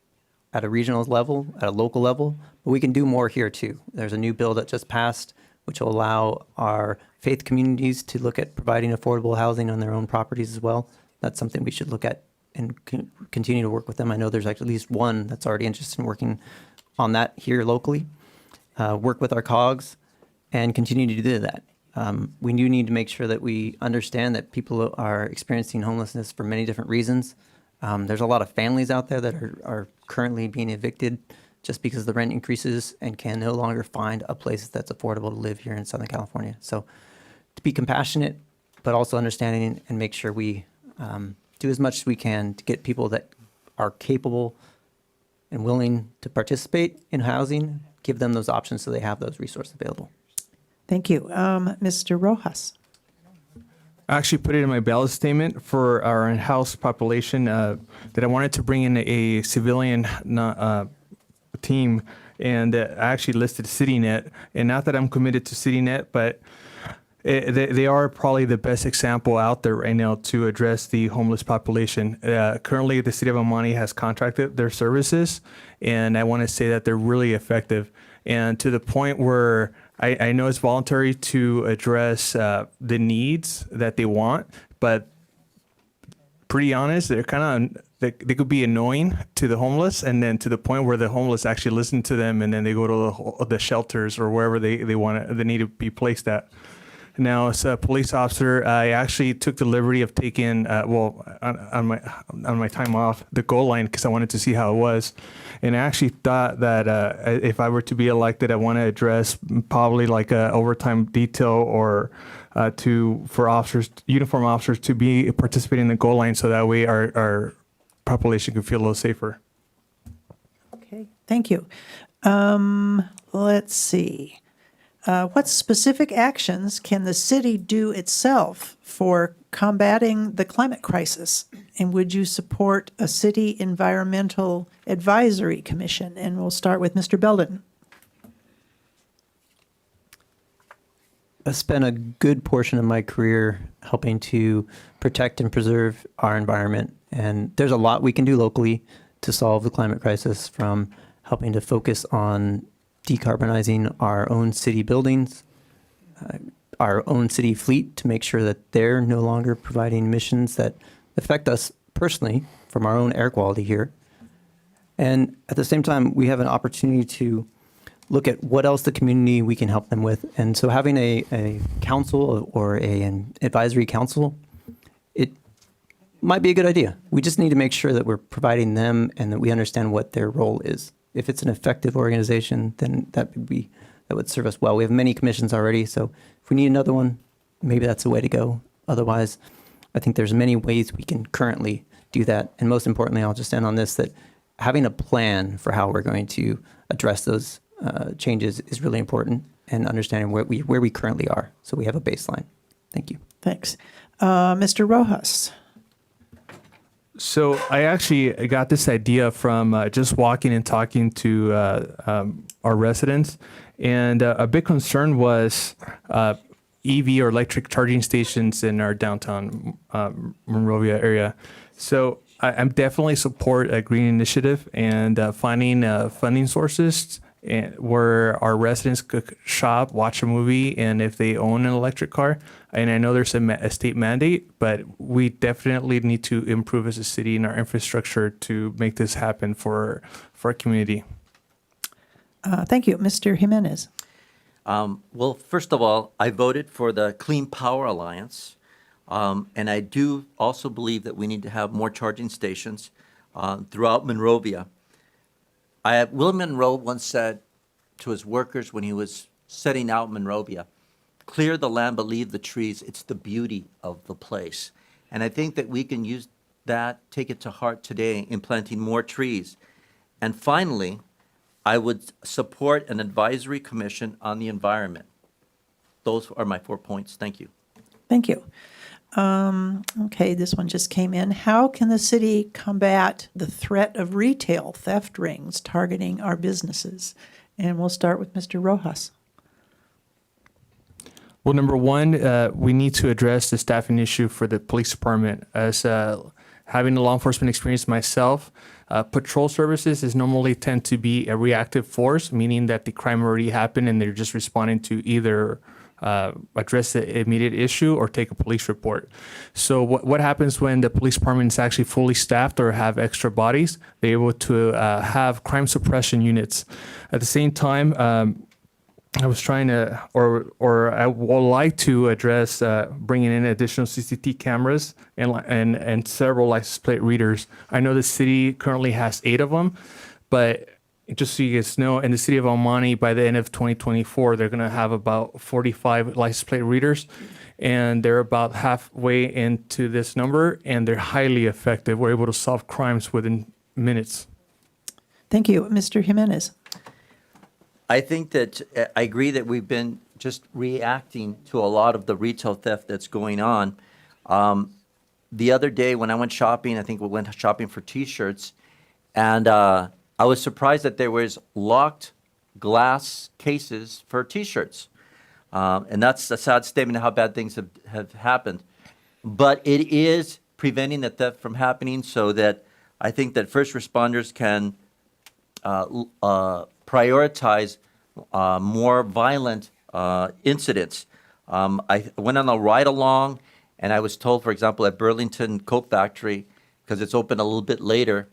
at a regional level, at a local level, but we can do more here too. There's a new bill that just passed, which will allow our faith communities to look at providing affordable housing on their own properties as well. That's something we should look at and continue to work with them. I know there's at least one that's already interested in working on that here locally. Work with our COGS and continue to do that. We do need to make sure that we understand that people are experiencing homelessness for many different reasons. There's a lot of families out there that are currently being evicted just because the rent increases and can no longer find a place that's affordable to live here in Southern California. So to be compassionate, but also understanding and make sure we do as much as we can to get people that are capable and willing to participate in housing, give them those options so they have those resources available. Thank you. Mr. Rojas. I actually put it in my ballot statement for our in-house population that I wanted to bring in a civilian team, and I actually listed CityNet. And not that I'm committed to CityNet, but they are probably the best example out there right now to address the homeless population. Currently, the city of Amani has contracted their services, and I want to say that they're really effective. And to the point where I know it's voluntary to address the needs that they want, but pretty honest, they're kind of they could be annoying to the homeless, and then to the point where the homeless actually listen to them, and then they go to the shelters or wherever they need to be placed at. Now, as a police officer, I actually took the liberty of taking, on my time off, the goal line because I wanted to see how it was. And I actually thought that if I were to be elected, I want to address probably like a overtime detail or for officers, uniform officers, to be participating in the goal line so that way our population can feel a little safer. Okay, thank you. Let's see. What specific actions can the city do itself for combating the climate crisis? And would you support a city environmental advisory commission? And we'll start with Mr. Belden. I spent a good portion of my career helping to protect and preserve our environment. And there's a lot we can do locally to solve the climate crisis, from helping to focus on decarbonizing our own city buildings, our own city fleet, to make sure that they're no longer providing emissions that affect us personally from our own air quality here. And at the same time, we have an opportunity to look at what else the community we can help them with. And so having a council or an advisory council, it might be a good idea. We just need to make sure that we're providing them and that we understand what their role is. If it's an effective organization, then that would serve us well. We have many commissions already, so if we need another one, maybe that's the way to go. Otherwise, I think there's many ways we can currently do that. And most importantly, I'll just end on this, that having a plan for how we're going to address those changes is really important, and understanding where we currently are, so we have a baseline. Thank you. Thanks. Mr. Rojas. So I actually got this idea from just walking and talking to our residents, and a big concern was EV or electric charging stations in our downtown Monrovia area. So I'm definitely support a green initiative and finding funding sources where our residents could shop, watch a movie, and if they own an electric car. And I know there's a state mandate, but we definitely need to improve as a city in our infrastructure to make this happen for our community. Thank you. Mr. Jimenez. Well, first of all, I voted for the Clean Power Alliance, and I do also believe that we need to have more charging stations throughout Monrovia. William Monroe once said to his workers when he was setting out Monrovia, "Clear the land but leave the trees. It's the beauty of the place." And I think that we can use that, take it to heart today in planting more trees. And finally, I would support an advisory commission on the environment. Those are my 4 points. Thank you. Thank you. Okay, this one just came in. How can the city combat the threat of retail theft rings targeting our businesses? And we'll start with Mr. Rojas. Well, number one, we need to address the staffing issue for the police department. As having a law enforcement experience myself, patrol services normally tend to be a reactive force, meaning that the crime already happened and they're just responding to either address the immediate issue or take a police report. So what happens when the police department is actually fully staffed or have extra bodies? They're able to have crime suppression units. At the same time, I was trying to, or I would like to address bringing in additional CCTV cameras and several license plate readers. I know the city currently has 8 of them, but just so you guys know, in the city of Almani, by the end of 2024, they're going to have about 45 license plate readers, and they're about halfway into this number, and they're highly effective. We're able to solve crimes within minutes. Thank you. Mr. Jimenez. I think that I agree that we've been just reacting to a lot of the retail theft that's going on. The other day when I went shopping, I think we went shopping for T-shirts, and I was surprised that there was locked glass cases for T-shirts. And that's a sad statement of how bad things have happened. But it is preventing the theft from happening, so that I think that first responders can prioritize more violent incidents. I went on a ride along, and I was told, for example, at Burlington Coat Factory, because it's open a little bit later,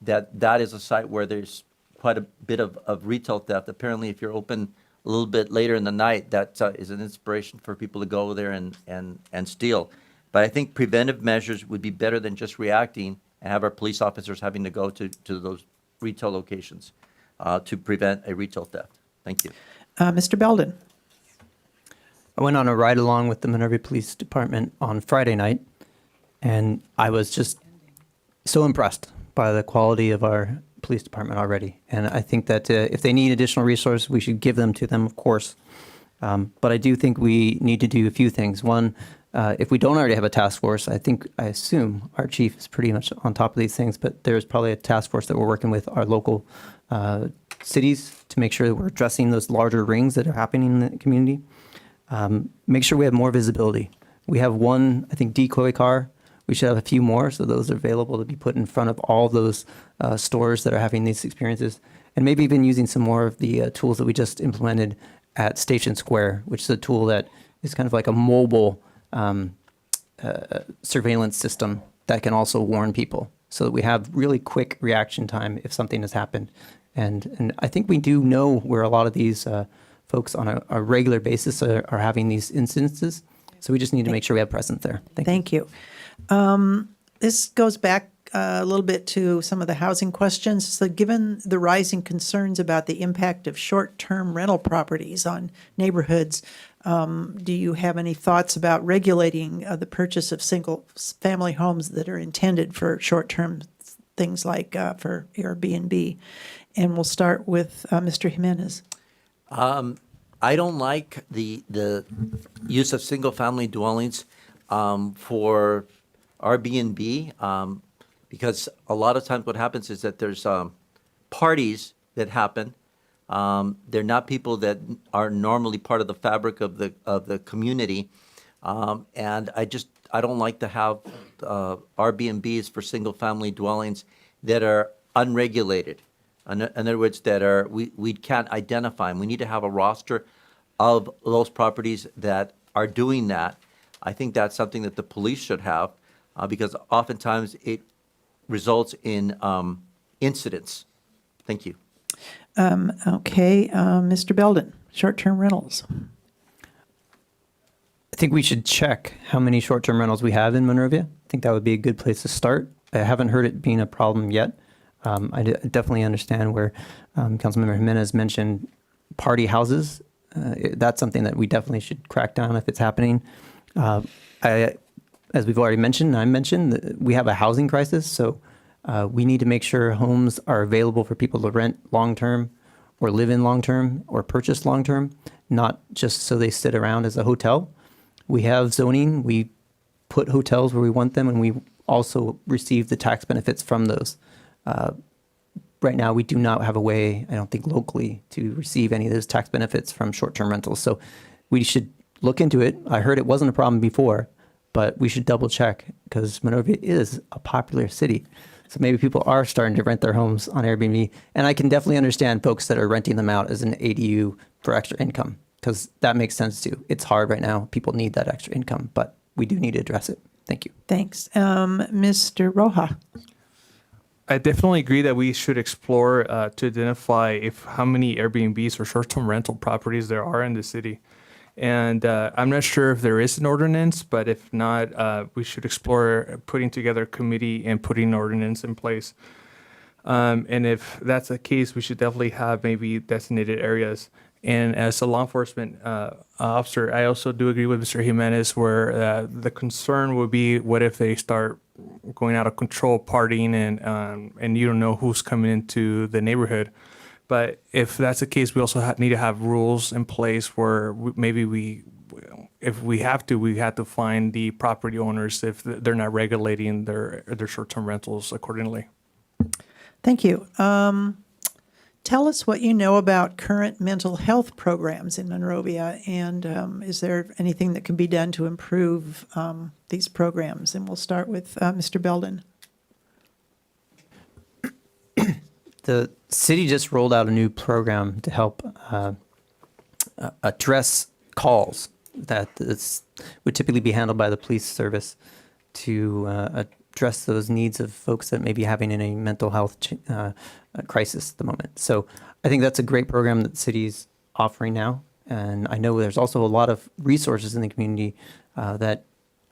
that is a site where there's quite a bit of retail theft. Apparently, if you're open a little bit later in the night, that is an inspiration for people to go there and steal. But I think preventive measures would be better than just reacting and have our police officers having to go to those retail locations to prevent a retail theft. Thank you. Mr. Belden? I went on a ride along with the Monrovia Police Department on Friday night, and I was just so impressed by the quality of our police department already. And I think that if they need additional resources, we should give them to them, of course. But I do think we need to do a few things. One, if we don't already have a task force, I assume our chief is pretty much on top of these things, but there's probably a task force that we're working with our local cities to make sure that we're addressing those larger rings that are happening in the community. Make sure we have more visibility. We have one, I think, decoy car. We should have a few more, so those are available to be put in front of all those stores that are having these experiences. And maybe even using some more of the tools that we just implemented at Station Square, which is a tool that is kind of like a mobile surveillance system that can also warn people, so that we have really quick reaction time if something has happened. And I think we do know where a lot of these folks on a regular basis are having these instances. So we just need to make sure we have presence there. Thank you. Thank you. This goes back a little bit to some of the housing questions. So given the rising concerns about the impact of short-term rental properties on neighborhoods, do you have any thoughts about regulating the purchase of single-family homes that are intended for short-term things like for Airbnb? And we'll start with Mr. Jimenez. I don't like the use of single-family dwellings for Airbnb because a lot of times what happens is that there's parties that happen. They're not people that are normally part of the fabric of the community, and I don't like to have Airbnbs for single-family dwellings that are unregulated. In other words, that we can't identify them. We need to have a roster of those properties that are doing that. I think that's something that the police should have because oftentimes it results in incidents. Thank you. Okay, Mr. Belden, short-term rentals. I think we should check how many short-term rentals we have in Monrovia. I think that would be a good place to start. I haven't heard it being a problem yet. I definitely understand where Councilmember Jimenez mentioned party houses. That's something that we definitely should crack down if it's happening. As we've already mentioned, I mentioned, we have a housing crisis, so we need to make sure homes are available for people to rent long-term or live in long-term or purchase long-term, not just so they sit around as a hotel. We have zoning. We put hotels where we want them, and we also receive the tax benefits from those. Right now, we do not have a way, I don't think locally, to receive any of those tax benefits from short-term rentals. So we should look into it. I heard it wasn't a problem before, but we should double check because Monrovia is a popular city. So maybe people are starting to rent their homes on Airbnb. And I can definitely understand folks that are renting them out as an ADU for extra income because that makes sense too. It's hard right now. People need that extra income, but we do need to address it. Thank you. Thanks. Mr. Roja. I definitely agree that we should explore to identify how many Airbnbs or short-term rental properties there are in the city. And I'm not sure if there is an ordinance, but if not, we should explore putting together a committee and putting an ordinance in place. And if that's the case, we should definitely have maybe designated areas. And as a law enforcement officer, I also do agree with Mr. Jimenez where the concern would be what if they start going out of control, partying, and you don't know who's coming into the neighborhood. But if that's the case, we also need to have rules in place where if we have to find the property owners if they're not regulating their short-term rentals accordingly. Thank you. Tell us what you know about current mental health programs in Monrovia, and is there anything that can be done to improve these programs? And we'll start with Mr. Belden. The city just rolled out a new program to help address calls that would typically be handled by the police service to address those needs of folks that may be having in a mental health crisis at the moment. So I think that's a great program that the city's offering now. And I know there's also a lot of resources in the community that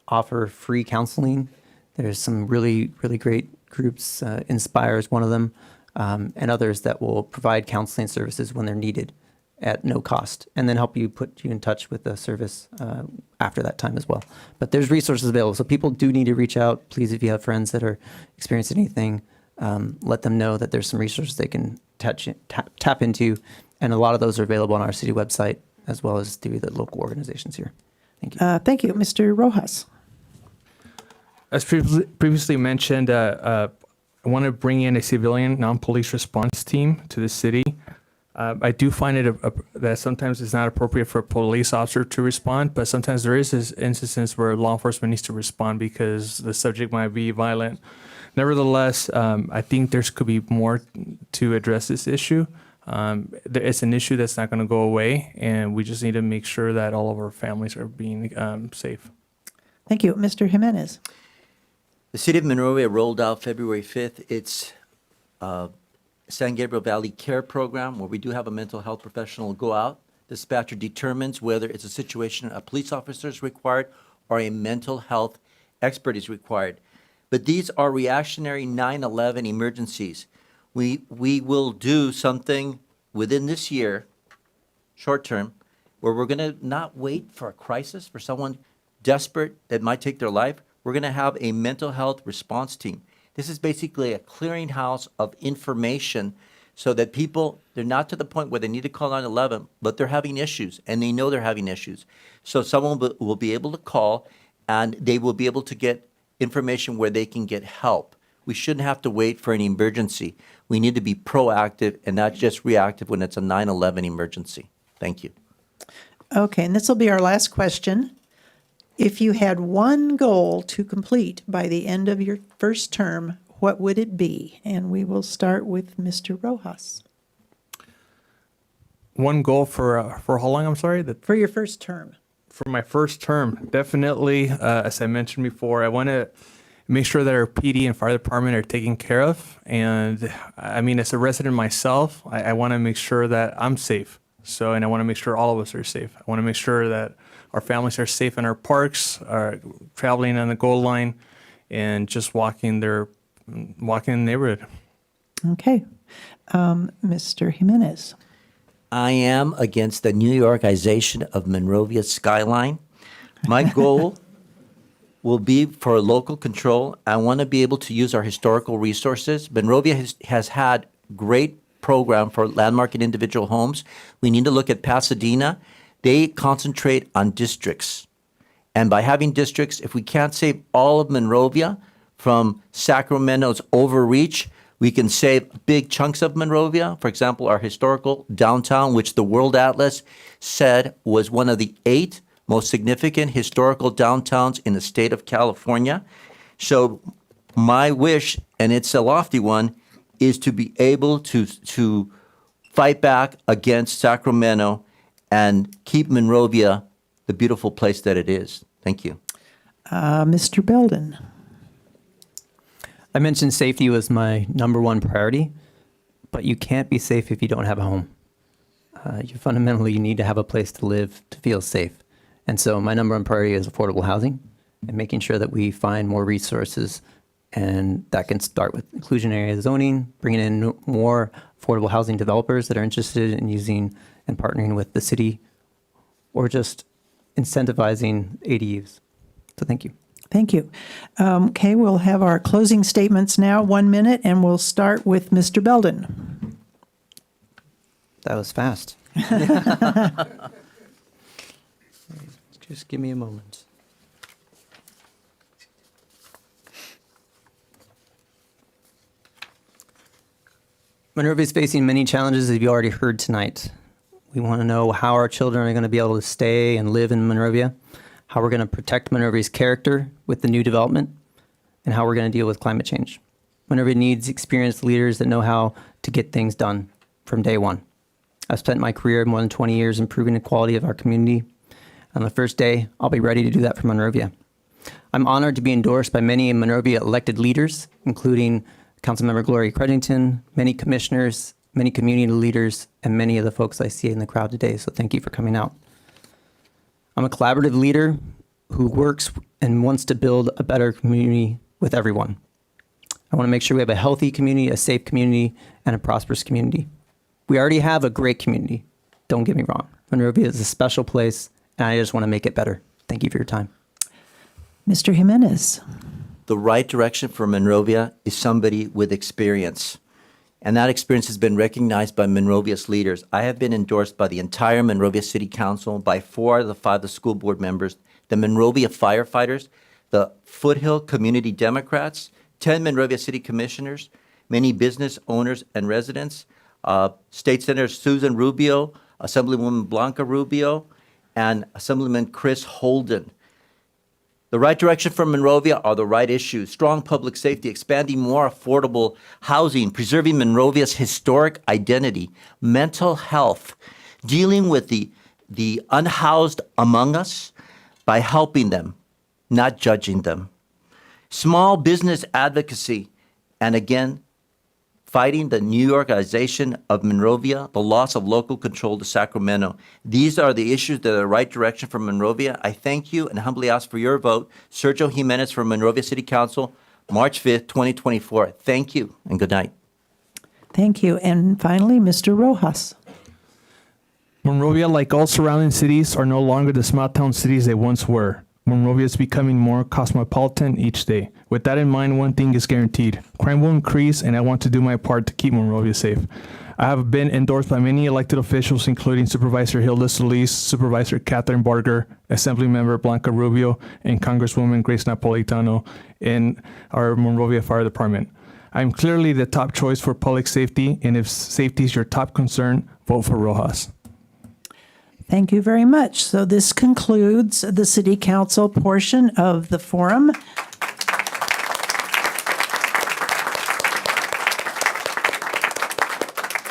offer free counseling. There's some really, really great groups, Inspire is one of them, and others that will provide counseling services when they're needed at no cost, and then put you in touch with the service after that time as well. But there's resources available. So people do need to reach out. Please, if you have friends that are experiencing anything, let them know that there's some resources they can tap into. And a lot of those are available on our city website as well as through the local organizations here. Thank you. Thank you. Mr. Rojas. As previously mentioned, I want to bring in a civilian non-police response team to the city. I do find it that sometimes it's not appropriate for a police officer to respond, but sometimes there is this instance where law enforcement needs to respond because the subject might be violent. Nevertheless, I think there could be more to address this issue. It's an issue that's not going to go away, and we just need to make sure that all of our families are being safe. Thank you. Mr. Jimenez. The City of Monrovia rolled out February 5th its San Gabriel Valley Care Program, where we do have a mental health professional go out. Dispatcher determines whether it's a situation a police officer is required or a mental health expert is required. But these are reactionary 9/11 emergencies. We will do something within this year, short term, where we're going to not wait for a crisis, for someone desperate that might take their life. We're going to have a mental health response team. This is basically a clearinghouse of information so that people, they're not to the point where they need to call 911, but they're having issues, and they know they're having issues. So someone will be able to call, and they will be able to get information where they can get help. We shouldn't have to wait for an emergency. We need to be proactive and not just reactive when it's a 9/11 emergency. Thank you. Okay, and this will be our last question. If you had one goal to complete by the end of your first term, what would it be? And we will start with Mr. Rojas. One goal for how long? I'm sorry. For your first term. For my first term, definitely, as I mentioned before, I want to make sure that our PD and fire department are taken care of. And I mean, as a resident myself, I want to make sure that I'm safe. And I want to make sure all of us are safe. I want to make sure that our families are safe in our parks, are traveling on the goal line, and just walking in the neighborhood. Okay. Mr. Jimenez. I am against the New Yorkization of Monrovia's skyline. My goal will be for local control. I want to be able to use our historical resources. Monrovia has had great program for landmark and individual homes. We need to look at Pasadena. They concentrate on districts. And by having districts, if we can't save all of Monrovia from Sacramento's overreach, we can save big chunks of Monrovia. For example, our historical downtown, which the World Atlas said was one of the 8 most significant historical downtowns in the state of California. So my wish, and it's a lofty one, is to be able to fight back against Sacramento and keep Monrovia the beautiful place that it is. Thank you. Mr. Belden. I mentioned safety was my number one priority, but you can't be safe if you don't have a home. You need to have a place to live to feel safe. And so my number one priority is affordable housing and making sure that we find more resources, and that can start with inclusionary zoning, bringing in more affordable housing developers that are interested in using and partnering with the city, or just incentivizing ADUs. So thank you. Thank you. Okay, we'll have our closing statements now, 1 minute, and we'll start with Mr. Belden. That was fast. Just give me a moment. Monrovia is facing many challenges, as you already heard tonight. We want to know how our children are going to be able to stay and live in Monrovia, how we're going to protect Monrovia's character with the new development, and how we're going to deal with climate change. Monrovia needs experienced leaders that know how to get things done from day one. I've spent my career more than 20 years improving the quality of our community. On the first day, I'll be ready to do that for Monrovia. I'm honored to be endorsed by many Monrovia elected leaders, including Councilmember Gloria Credington, many commissioners, many community leaders, and many of the folks I see in the crowd today. So thank you for coming out. I'm a collaborative leader who works and wants to build a better community with everyone. I want to make sure we have a healthy community, a safe community, and a prosperous community. We already have a great community. Don't get me wrong. Monrovia is a special place, and I just want to make it better. Thank you for your time. Mr. Jimenez. The right direction for Monrovia is somebody with experience. And that experience has been recognized by Monrovia's leaders. I have been endorsed by the entire Monrovia City Council, by 4 of the 5 of the school board members, the Monrovia firefighters, the Foothill Community Democrats, 10 Monrovia City Commissioners, many business owners and residents, State Senator Susan Rubio, Assemblywoman Blanca Rubio, and Assemblyman Chris Holden. The right direction for Monrovia are the right issues: strong public safety, expanding more affordable housing, preserving Monrovia's historic identity, mental health, dealing with the unhoused among us by helping them, not judging them, small business advocacy, and again, fighting the New Yorkization of Monrovia, the loss of local control to Sacramento. These are the issues that are the right direction for Monrovia. I thank you and humbly ask for your vote. Sergio Jimenez from Monrovia City Council, March 5th, 2024. Thank you and good night. Thank you. And finally, Mr. Rojas. Monrovia, like all surrounding cities, are no longer the small town cities they once were. Monrovia is becoming more cosmopolitan each day. With that in mind, one thing is guaranteed: crime will increase, and I want to do my part to keep Monrovia safe. I have been endorsed by many elected officials, including Supervisor Hilda Solis, Supervisor Catherine Barger, Assemblymember Blanca Rubio, and Congresswoman Grace Napolitano in our Monrovia Fire Department. I'm clearly the top choice for public safety, and if safety is your top concern, vote for Rojas. Thank you very much. So this concludes the City Council portion of the forum.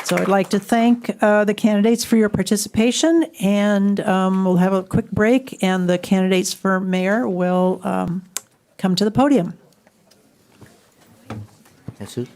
So I'd like to thank the candidates for your participation, and we'll have a quick break, and the candidates for mayor will come to the podium. Jesus.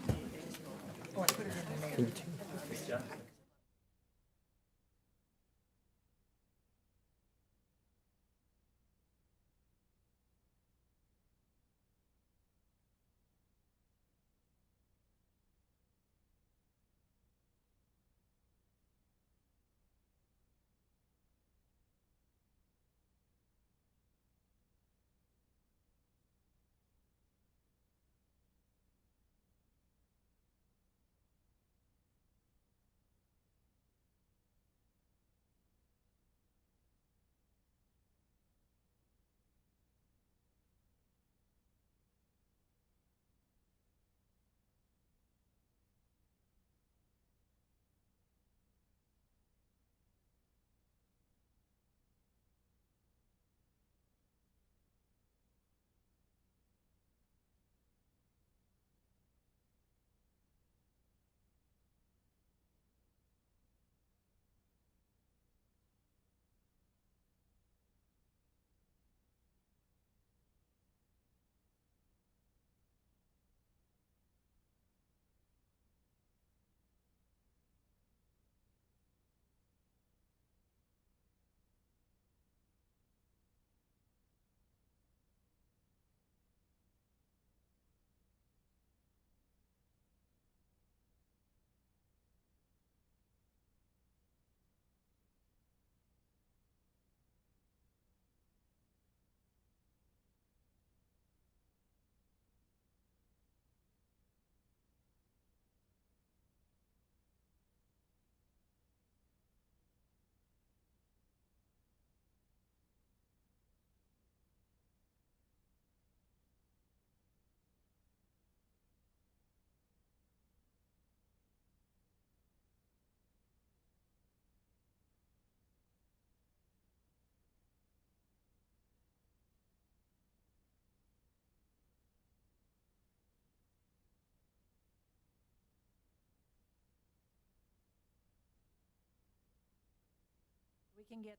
can get.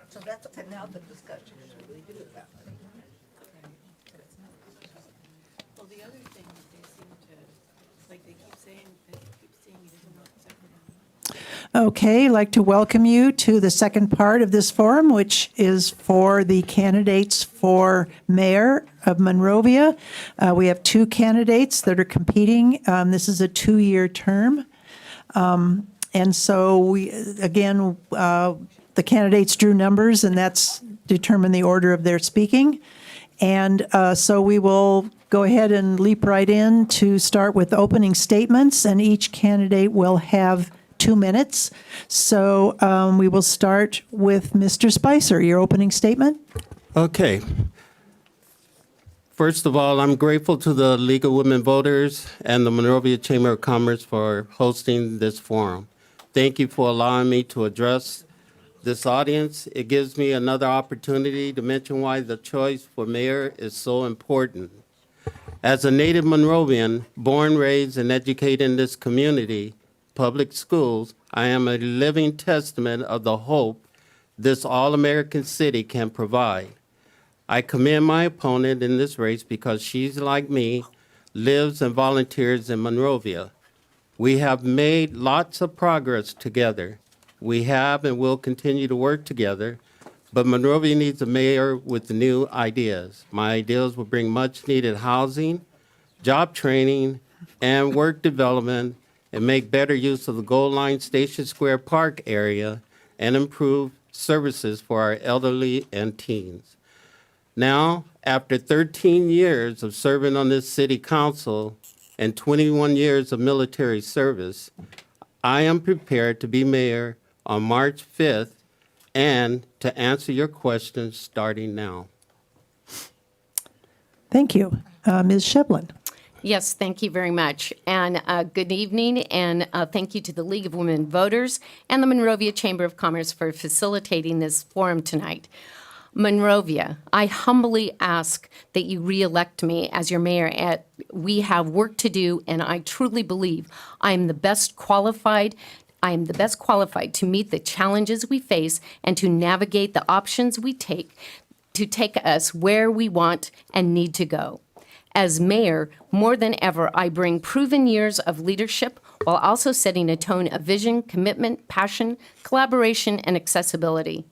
So that's, and now the discussion is really good about it. Well, the other thing that they seem to, like they keep saying he doesn't want separate. Okay, I'd like to welcome you to the second part of this forum, which is for the candidates for mayor of Monrovia. We have two candidates that are competing. This is a 2-year term. And so we, again, the candidates drew numbers, and that's determined the order of their speaking. And so we will go ahead and leap right in to start with opening statements, and each candidate will have 2 minutes. So we will start with Mr. Spicer, your opening statement. Okay. First of all, I'm grateful to the League of Women Voters and the Monrovia Chamber of Commerce for hosting this forum. Thank you for allowing me to address this audience. It gives me another opportunity to mention why the choice for mayor is so important. As a native Monrovian, born, raised, and educated in this community, public schools, I am a living testament of the hope this all-American city can provide. I commend my opponent in this race because she's like me, lives and volunteers in Monrovia. We have made lots of progress together. We have and will continue to work together, but Monrovia needs a mayor with new ideas. My ideas will bring much-needed housing, job training, and work development, and make better use of the Gold Line Station Square Park area and improve services for our elderly and teens. Now, after 13 years of serving on this city council and 21 years of military service, I am prepared to be mayor on March 5th and to answer your questions starting now. Thank you. Ms. Shevlin. Yes, thank you very much. And good evening, and thank you to the League of Women Voters and the Monrovia Chamber of Commerce for facilitating this forum tonight. Monrovia, I humbly ask that you re-elect me as your mayor. We have work to do, and I truly believe I am the best qualified to meet the challenges we face and to navigate the options we take to take us where we want and need to go. As mayor, more than ever, I bring proven years of leadership while also setting a tone of vision, commitment, passion, collaboration, and accessibility.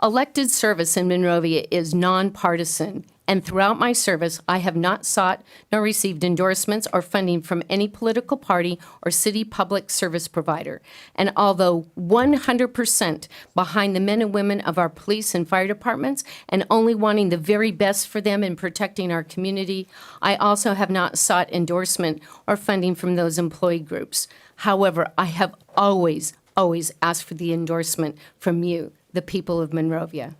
Elected service in Monrovia is nonpartisan, and throughout my service, I have not sought nor received endorsements or funding from any political party or city public service provider. And although 100% behind the men and women of our police and fire departments and only wanting the very best for them in protecting our community, I also have not sought endorsement or funding from those employee groups. However, I have always asked for the endorsement from you, the people of Monrovia.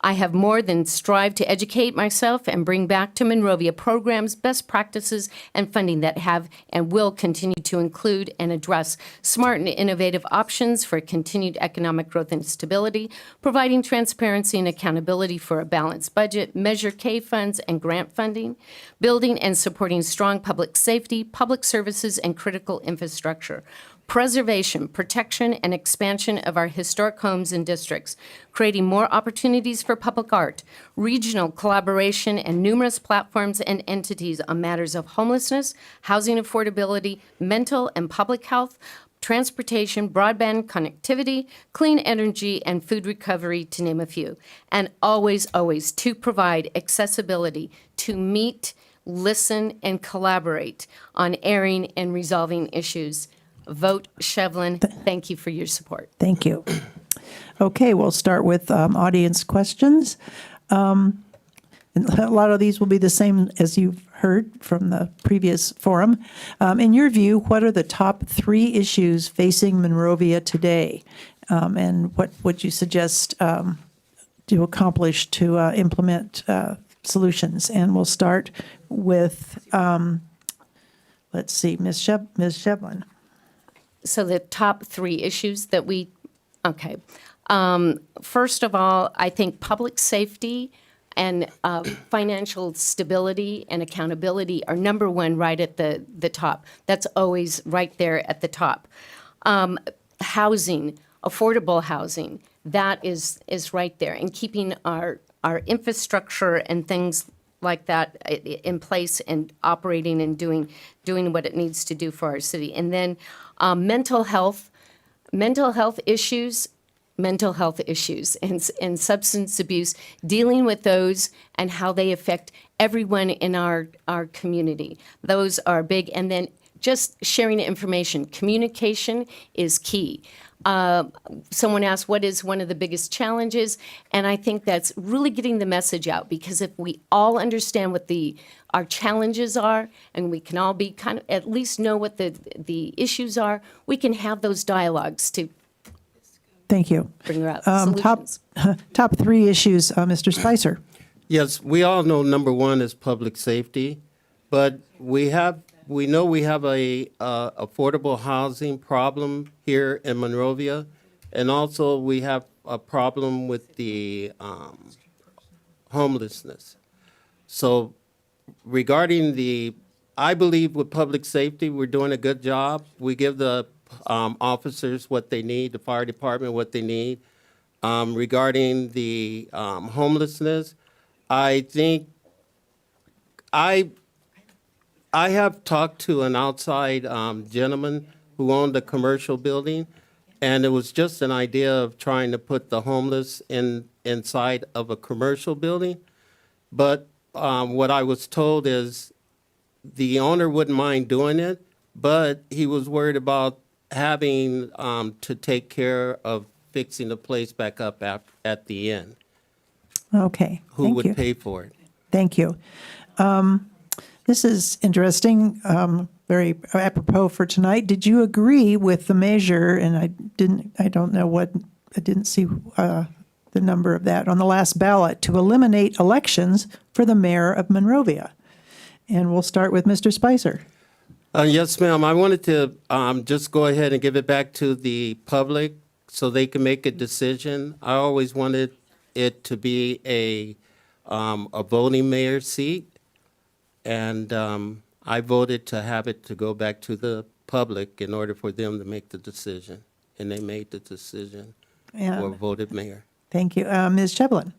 I have more than strived to educate myself and bring back to Monrovia programs, best practices, and funding that have and will continue to include and address smart and innovative options for continued economic growth and stability, providing transparency and accountability for a balanced budget, Measure K funds and grant funding, building and supporting strong public safety, public services, and critical infrastructure, preservation, protection, and expansion of our historic homes and districts, creating more opportunities for public art, regional collaboration, and numerous platforms and entities on matters of homelessness, housing affordability, mental and public health, transportation, broadband connectivity, clean energy, and food recovery, to name a few. And always to provide accessibility to meet, listen, and collaborate on airing and resolving issues. Vote Shevlin. Thank you for your support. Thank you. Okay, we'll start with audience questions. And a lot of these will be the same as you've heard from the previous forum. In your view, what are the top 3 issues facing Monrovia today? And what would you suggest to accomplish to implement solutions? And we'll start with, let's see, Ms. Shevlin. So the top 3 issues that okay. First of all, I think public safety financial stability and accountability are number one right at the top. That's always right there at the top. Housing, affordable housing, that is right there, and keeping our infrastructure and things like that in place and operating and doing what it needs to do for our city. And then mental health issues and substance abuse, dealing with those and how they affect everyone in our community. Those are big. And then just sharing information. Communication is key. Someone asked, what is one of the biggest challenges? And I think that's really getting the message out, because if we all understand what our challenges are, and we can all be kind of, at least know what the issues are, we can have those dialogues to Thank you. bring about Top solutions. top three issues, Mr. Spicer. Yes, we all know number one is public safety, but we know we have a affordable housing problem here in Monrovia, and also we have a problem with the homelessness. So regarding I believe with public safety, we're doing a good job. We give the officers what they need, the fire department what they need. Regarding the homelessness, I think I have talked to an outside gentleman who owned a commercial building, and it was just an idea of trying to put the homeless inside of a commercial building. But what I was told is the owner wouldn't mind doing it, but he was worried about having to take care of fixing the place back up at the end. Okay. Who Thank would you. pay for it? Thank you. This is interesting, very apropos for tonight. Did you agree with the measure, and I didn't see the number of that on the last ballot, to eliminate elections for the mayor of Monrovia? And we'll start with Mr. Spicer. Yes, ma'am. I wanted to just go ahead and give it back to the public so they can make a decision. I always wanted it to be a voting mayor seat, and I voted to have it to go back to the public in order for them to make the decision, and they made the decision for voted mayor. Thank you. Ms. Shevlin.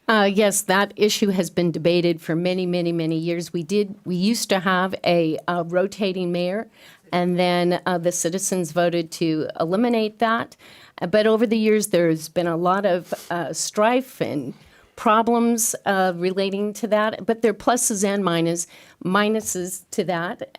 Yes, that issue has been debated for many, many, many years. We used to have a rotating mayor, and then the citizens voted to eliminate that. But over the years, there's been a lot of strife and problems relating to that. But there are pluses and minuses to that.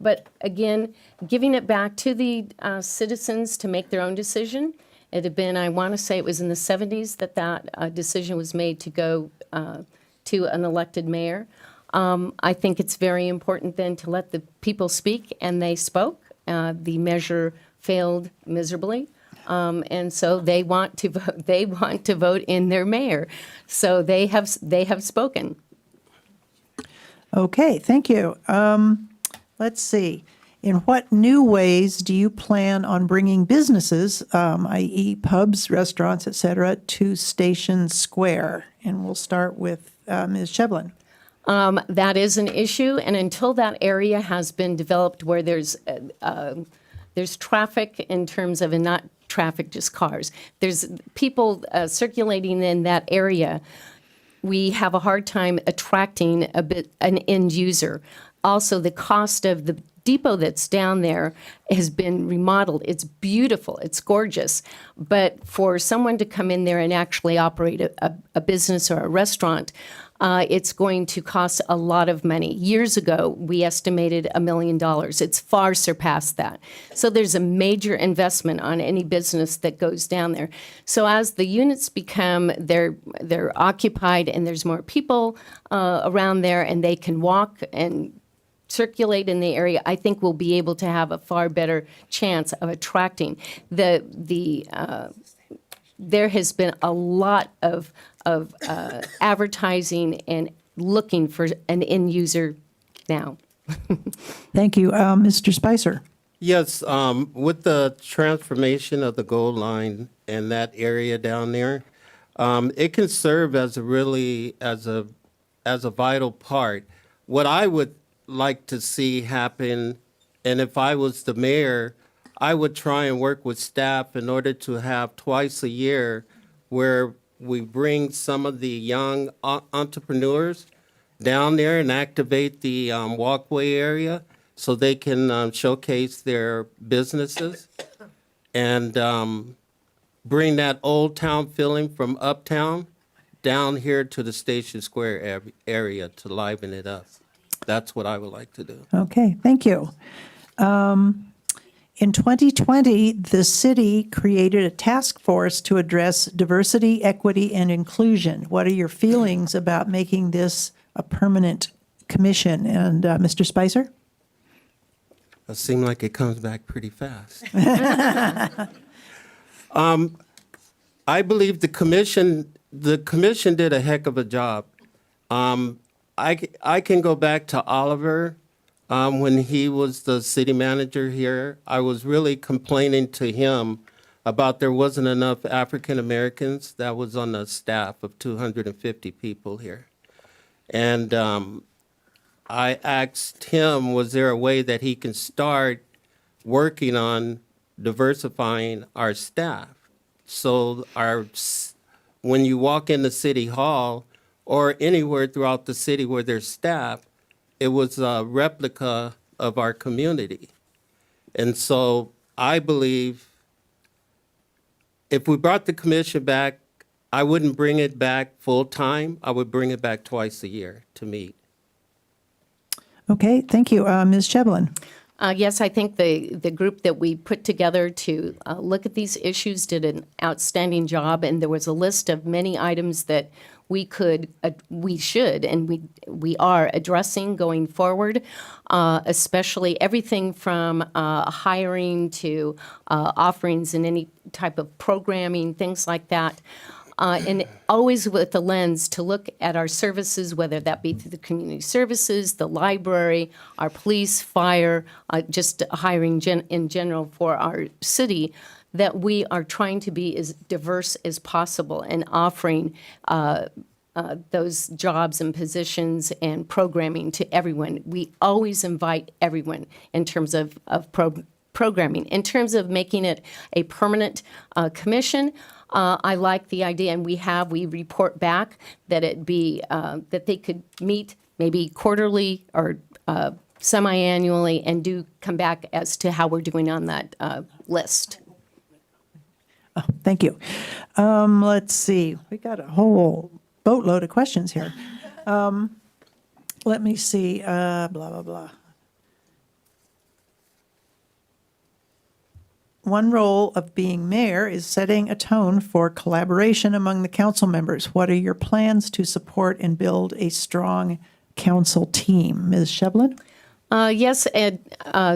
But again, giving it back to the citizens to make their own decision. It had been, I want to say it was in the 70s that decision was made to go to an elected mayor. I think it's very important then to let the people speak, and they spoke. The measure failed miserably. And so they want to vote. They want to vote in their mayor. So they have spoken. Okay, thank you. Let's see. In what new ways do you plan on bringing businesses, i.e. pubs, restaurants, et cetera, to Station Square? And we'll start with Ms. Shevlin. That is an issue, and until that area has been developed where there's traffic in terms of, and not traffic, just cars. There's people circulating in that area. We have a hard time attracting an end user. Also, the cost of the depot that's down there has been remodeled. It's beautiful. It's gorgeous. But for someone to come in there and actually operate a business or a restaurant, it's going to cost a lot of money. Years ago, we estimated $1 million. It's far surpassed that. So there's a major investment on any business that goes down there. So as the units become, they're occupied and there's more people around there and they can walk and circulate in the area, I think we'll be able to have a far better chance of attracting there has been a lot of advertising and looking for an end user now. Thank you. Mr. Spicer. Yes, with the transformation of the gold line and that area down there, it can serve as a really, as a vital part. What I would like to see happen, and if I was the mayor, I would try and work with staff in order to have twice a year where we bring some of the young entrepreneurs down there and activate the walkway area so they can showcase their businesses and bring that old town feeling from uptown down here to the Station Square area to liven it up. That's what I would like to do. Okay, thank you. In 2020, the city created a task force to address diversity, equity, and inclusion. What are your feelings about making this a permanent commission? And Mr. Spicer? It seems like it comes back pretty fast. I believe the commission did a heck of a job. I can go back to Oliver when he was the city manager here. I was really complaining to him about there wasn't enough African Americans that was on the staff of 250 people here. And I asked him, was there a way that he can start working on diversifying our staff? So when you walk into City Hall or anywhere throughout the city where there's staff, it was a replica of our community. And so I believe if we brought the commission back, I wouldn't bring it back full time. I would bring it back twice a year to meet. Okay, thank you. Ms. Shevlin? Yes, I think the group that we put together to look at these issues did an outstanding job, and there was a list of many items that we should, and we are addressing going forward, especially everything from hiring to offerings and any type of programming, things like that. And always with the lens to look at our services, whether that be through the community services, the library, our police, fire, just hiring in general for our city, that we are trying to be as diverse as possible and offering those jobs and positions and programming to everyone. We always invite everyone in terms of programming. In terms of making it a permanent commission, I like the idea, and we report back that it be, that they could meet maybe quarterly or semi-annually and do come back as to how we're doing on that list. Thank you. Let's see. We got a whole boatload of questions here. Let me see. Blah, blah, blah. One role of being mayor is setting a tone for collaboration among the council members. What are your plans to support and build a strong council team? Ms. Shevlin? Yes, Ed,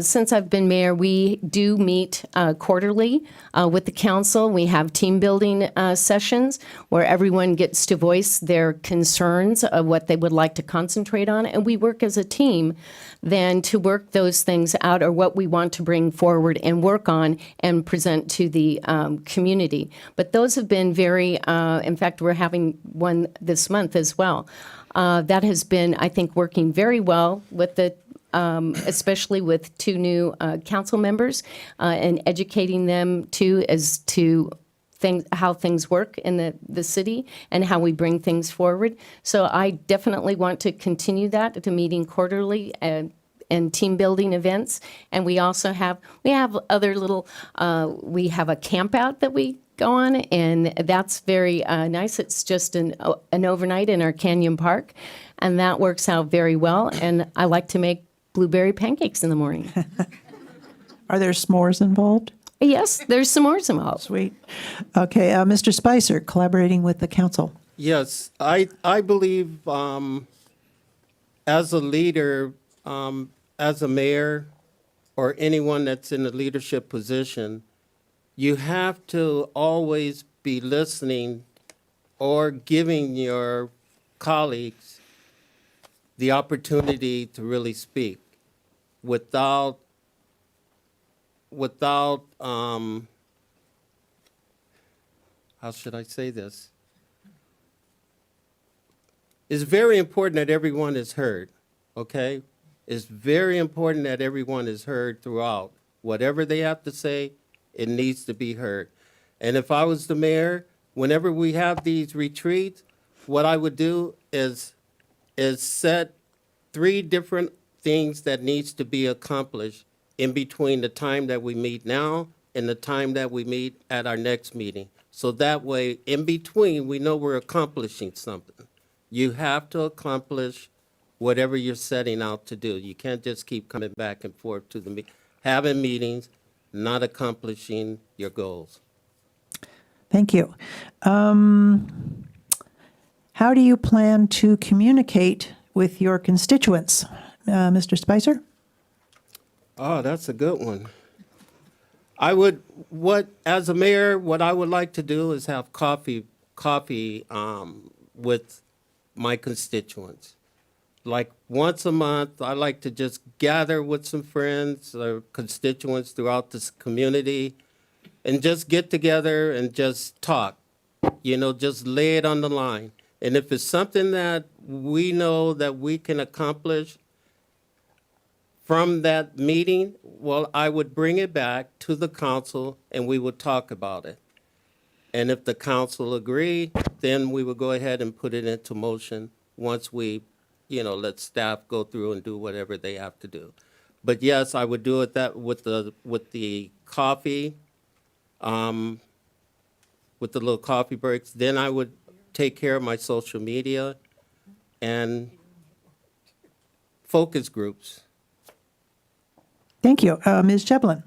since I've been mayor, we do meet quarterly with the council. We have team building sessions where everyone gets to voice their concerns of what they would like to concentrate on, and we work as a team then to work those things out or what we want to bring forward and work on and present to the community. But those have been very, in fact, we're having one this month as well. That has been, I think, working very well with the especially with two new council members, and educating them as to how things work in the city and how we bring things forward. So I definitely want to continue that, to meeting quarterly and team building events. And we also have other little, we have a camp out that we go on, and that's very nice. It's just an overnight in our Canyon Park, and that works out very well. And I like to make blueberry pancakes in the morning. Are there s'mores involved? Yes, there's s'mores involved. Sweet. Okay, Mr. Spicer, collaborating with the council. Yes, I believe as a leader, as a mayor or anyone that's in a leadership position, you have to always be listening or giving your colleagues the opportunity to really speak without how should I say this? it's very important that everyone is heard, okay? It's very important that everyone is heard throughout. Whatever they have to say, it needs to be heard. And if I was the mayor, whenever we have these retreats, what I would do is set 3 different things that needs to be accomplished in between the time that we meet now and the time that we meet at our next meeting. So that way, in between, we know we're accomplishing something. You have to accomplish whatever you're setting out to do. You can't just keep coming back and forth to having meetings, not accomplishing your goals. Thank you. How do you plan to communicate with your constituents? Mr. Spicer? Oh, that's a good one. As a mayor, what I would like to do is have coffee with my constituents. Like once a month, I like to just gather with some friends or constituents throughout this community and just get together and just talk, just lay it on the line. And if it's something that we know that we can accomplish from that meeting, well, I would bring it back to the council and we would talk about it. And if the council agree, then we would go ahead and put it into motion once we, let staff go through and do whatever they have to do. But yes, I would do it that with the coffee, with the little coffee breaks. Then I would take care of my social media and focus groups. Thank you. Ms. Shevlin?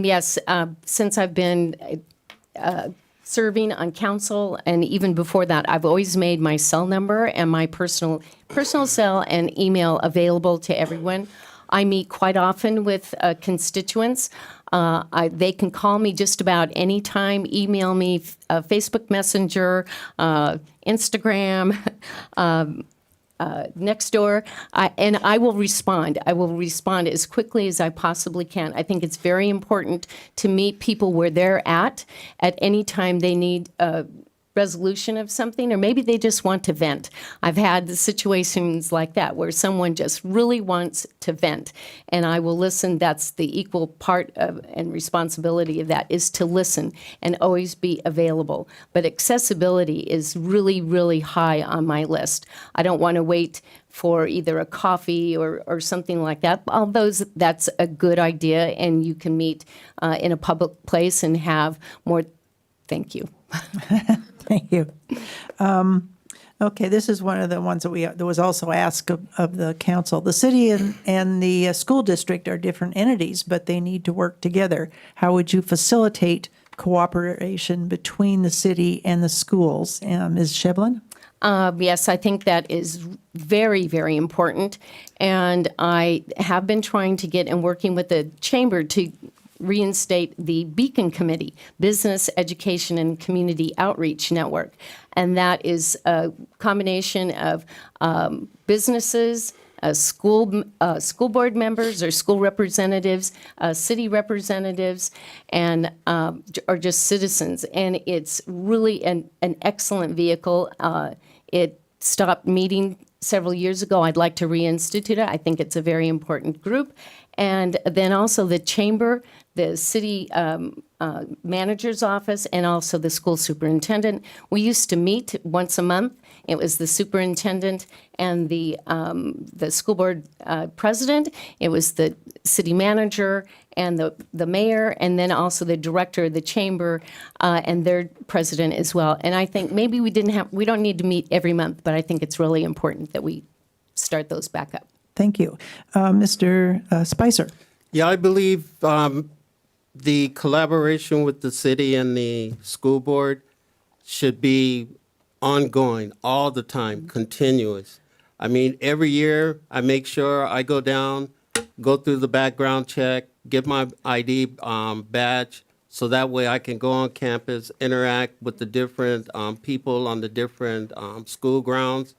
Yes, since I've been serving on council, and even before that, I've always made my cell number and my personal cell and email available to everyone. I meet quite often with constituents. They can call me just about any time, email me, Facebook Messenger, Instagram, Nextdoor, and I will respond. I will respond as quickly as I possibly can. I think it's very important to meet people where they're at any time they need resolution of something, or maybe they just want to vent. I've had situations like that where someone just really wants to vent, and I will listen. That's the equal part of and responsibility of that, is to listen and always be available. But accessibility is really, really high on my list. I don't want to wait for either a coffee or something like that, although that's a good idea, and you can meet in a public place and have more. Thank you. Thank you. Okay, this is one of the ones that was also asked of the council. The city and the school district are different entities, but they need to work together. How would you facilitate cooperation between the city and the schools? Ms. Shevlin? Yes, I think that is very, very important. And I have been trying to get and working with the chamber to reinstate the Beacon Committee, Business, Education, and Community Outreach Network. And that is a combination of businesses, school board members or school representatives, city representatives, and or just citizens. And it's really an excellent vehicle. It stopped meeting several years ago. I'd like to reinstitute it. I think it's a very important group. And then also the chamber, the city manager's office, and also the school superintendent. We used to meet once a month. It was the superintendent and the school board president. It was the city manager and the mayor, and then also the director of the chamber and their president as well. And I think maybe we don't need to meet every month, but I think it's really important that we start those back up. Thank you. Mr. Spicer? Yeah, I believe the collaboration with the city and the school board should be ongoing, all the time, continuous. I mean, every year I make sure I go down, go through the background check, get my ID badge, so that way I can go on campus, interact with the different people on the different school grounds.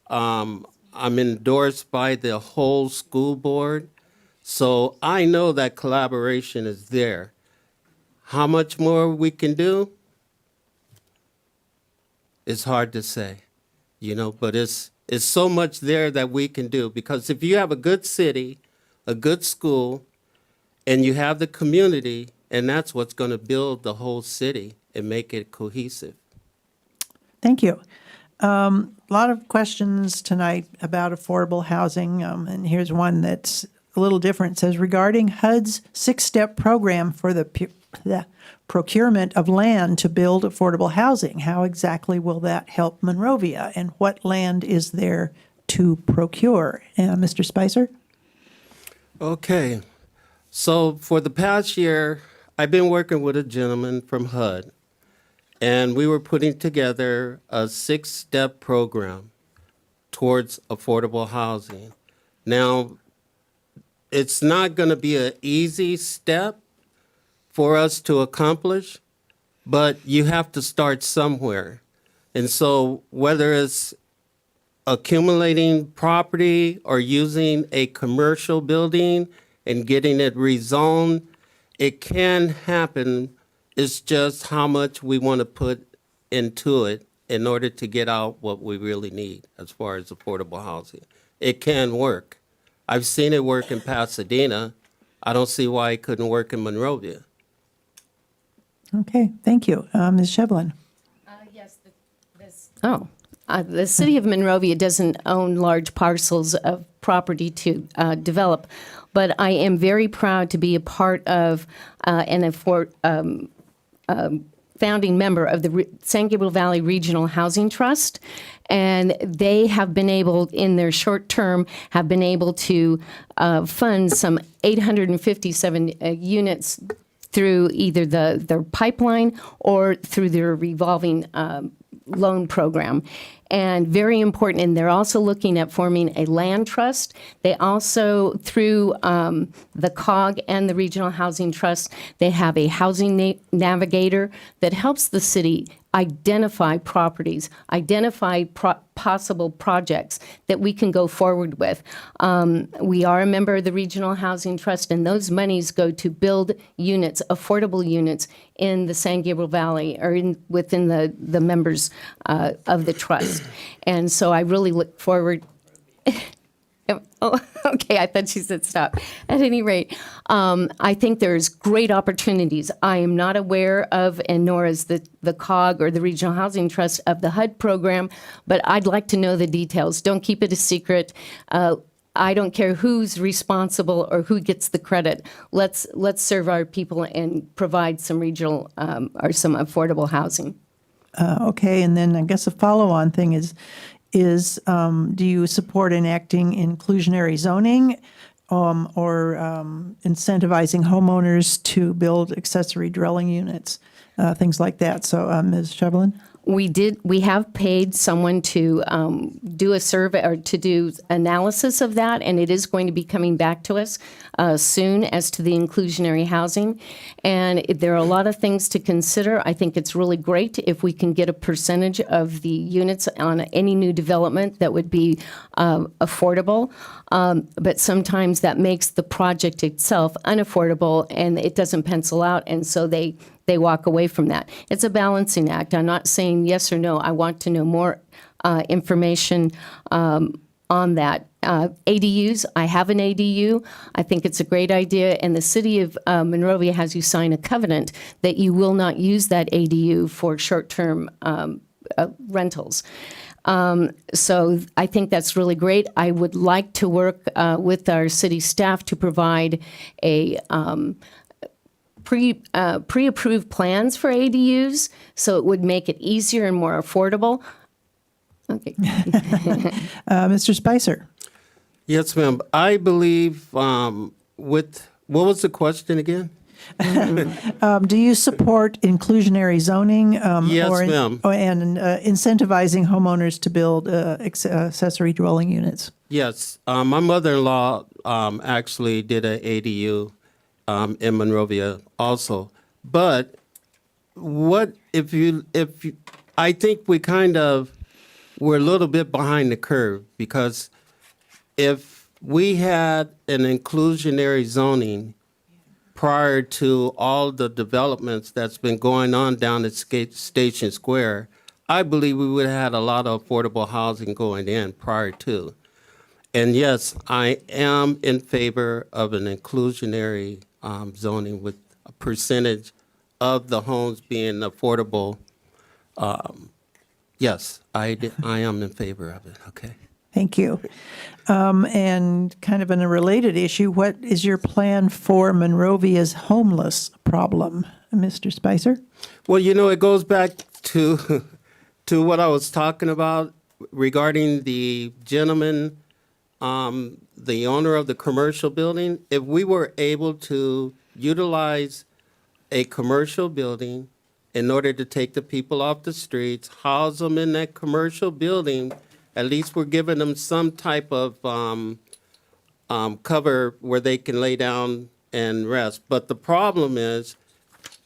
I'm endorsed by the whole school board, so I know that collaboration is there. How much more we can do? It's hard to say. but it's so much there that we can do, because if you have a good city, a good school, and you have the community, and that's what's going to build the whole city and make it cohesive. Thank you. A lot of questions tonight about affordable housing, and here's one that's a little different. It says, regarding HUD's six-step program for the procurement of land to build affordable housing, how exactly will that help Monrovia, and what land is there to procure? Mr. Spicer? Okay. So for the past year, I've been working with a gentleman from HUD, and we were putting together a six-step program towards affordable housing. Now, it's not going to be an easy step for us to accomplish, but you have to start somewhere. And so whether it's accumulating property or using a commercial building and getting it rezoned, it can happen. It's just how much we want to put into it in order to get out what we really need as far as affordable housing. It can work. I've seen it work in Pasadena. I don't see why it couldn't work in Monrovia. Okay, thank you. Ms. Shevlin? The city of Monrovia doesn't own large parcels of property to develop, but I am very proud to be a part of founding member of the San Gabriel Valley Regional Housing Trust, and they have been able, in their short term, have been able to fund some 857 units through either their pipeline or through their revolving loan program. And very important, and they're also looking at forming a land trust. They also, through the COG and the Regional Housing Trust, they have a housing navigator that helps the city identify properties, identify possible projects that we can go forward with. We are a member of the Regional Housing Trust, and those monies go to build units, affordable units, in the San Gabriel Valley, or within the members of the trust. And so I really look forward. Oh, okay, I thought she said stop. At any rate, I think there's great opportunities. I am not aware of, and nor is the COG or the Regional Housing Trust, of the HUD program, but I'd like to know the details. Don't keep it a secret. I don't care who's responsible or who gets the credit. Let's serve our people and provide some regional or some affordable housing. Okay, and then I guess a follow-on thing is do you support enacting inclusionary zoning or incentivizing homeowners to build accessory dwelling units, things like that? So, Ms. Shevlin? We have paid someone to do a survey or to do analysis of that, and it is going to be coming back to us soon as to the inclusionary housing. And there are a lot of things to consider. I think it's really great if we can get a percentage of the units on any new development that would be affordable. But sometimes that makes the project itself unaffordable and it doesn't pencil out, and so they walk away from that. It's a balancing act. I'm not saying yes or no. I want to know more information on that. ADUs, I have an ADU. I think it's a great idea, and the city of Monrovia has you sign a covenant that you will not use that ADU for short-term rentals. So I think that's really great. I would like to work with our city staff to provide a pre-approved plans for ADUs, so it would make it easier and more affordable. Okay. Mr. Spicer? Yes, ma'am. I believe what was the question again? Do you support inclusionary zoning? Yes, ma'am. And incentivizing homeowners to build accessory dwelling units? Yes. My mother-in-law actually did an ADU in Monrovia also. But what if you I think we're a little bit behind the curve, because if we had an inclusionary zoning prior to all the developments that's been going on down at Station Square, I believe we would have had a lot of affordable housing going in prior to. And yes, I am in favor of an inclusionary zoning with a percentage of the homes being affordable. Yes, I am in favor of it, okay? Thank you. And kind of in a related issue, what is your plan for Monrovia's homeless problem, Mr. Spicer? Well, you know, it goes back to to what I was talking about regarding the gentleman, the owner of the commercial building. If we were able to utilize a commercial building in order to take the people off the streets, house them in that commercial building, at least we're giving them some type of cover where they can lay down and rest. But the problem is,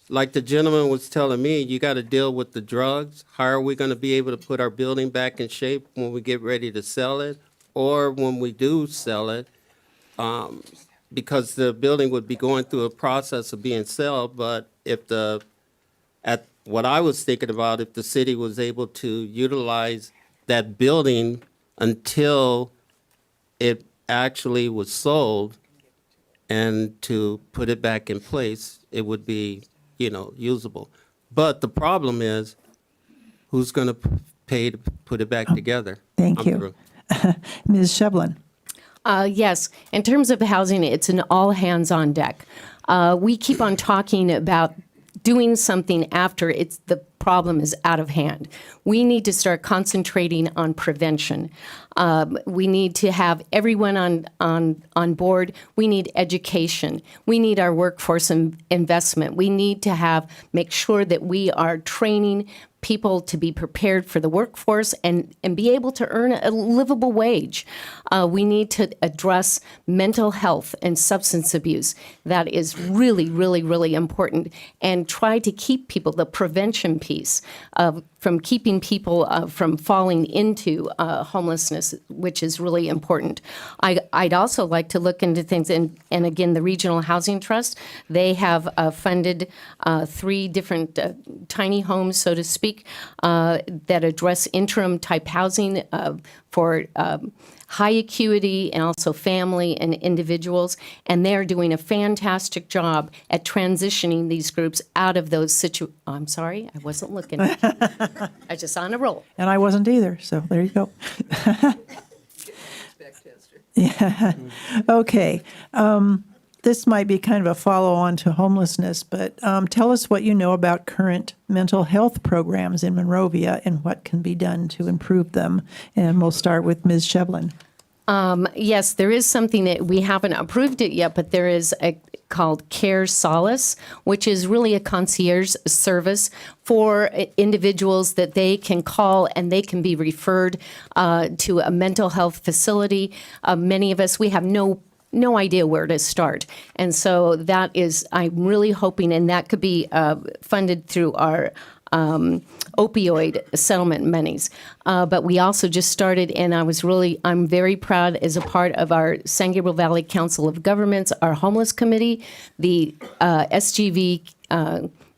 like the gentleman was telling me, you got to deal with the drugs. How are we going to be able to put our building back in shape when we get ready to sell it, or when we do sell it? Because the building would be going through a process of being sold. But if what I was thinking about, if the city was able to utilize that building until it actually was sold, and to put it back in place, it would be, usable. But the problem is, who's going to pay to put it back together? Thank I'm you. through. Ms. Shevlin? Yes, in terms of housing, it's an all hands on deck. We keep on talking about doing something after the problem is out of hand. We need to start concentrating on prevention. We need to have everyone on board. We need education. We need our workforce investment. We need to make sure that we are training people to be prepared for the workforce and be able to earn a livable wage. We need to address mental health and substance abuse. That is really, really, really important. And try to keep people, the prevention piece, from keeping people from falling into homelessness, which is really important. I'd also like to look into things, and again, the Regional Housing Trust, they have funded 3 different tiny homes, so to speak, that address interim type housing for high acuity and also family and individuals. And they're doing a fantastic job at transitioning these groups out of those I'm sorry, I wasn't looking. I just on a roll. And I wasn't either, so there you go. Yeah. Okay. This might be kind of a follow-on to homelessness, but tell us what you know about current mental health programs in Monrovia and what can be done to improve them. And we'll start with Ms. Shevlin. Yes, there is something that we haven't approved it yet, but there is called Care Solace, which is really a concierge service for individuals that they can call and they can be referred to a mental health facility. Many of us, we have no idea where to start. And so that is, I'm really hoping, and that could be funded through our opioid settlement monies. But we also just started, and I'm very proud as a part of our San Gabriel Valley Council of Governments, our homeless committee, the SGV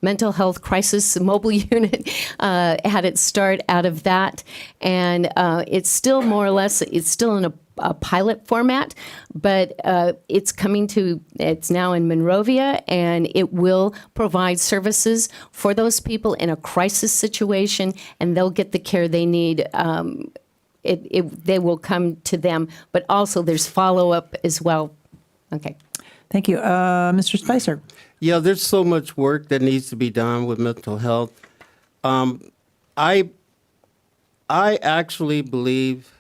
Mental Health Crisis Mobile Unit had its start out of that. And it's still more or less, it's still in a pilot format, but it's now in Monrovia, and it will provide services for those people in a crisis situation, and they'll get the care they need. They will come to them, but also there's follow-up as well. Okay. Thank you. Mr. Spicer? Yeah, there's so much work that needs to be done with mental health. I actually believe,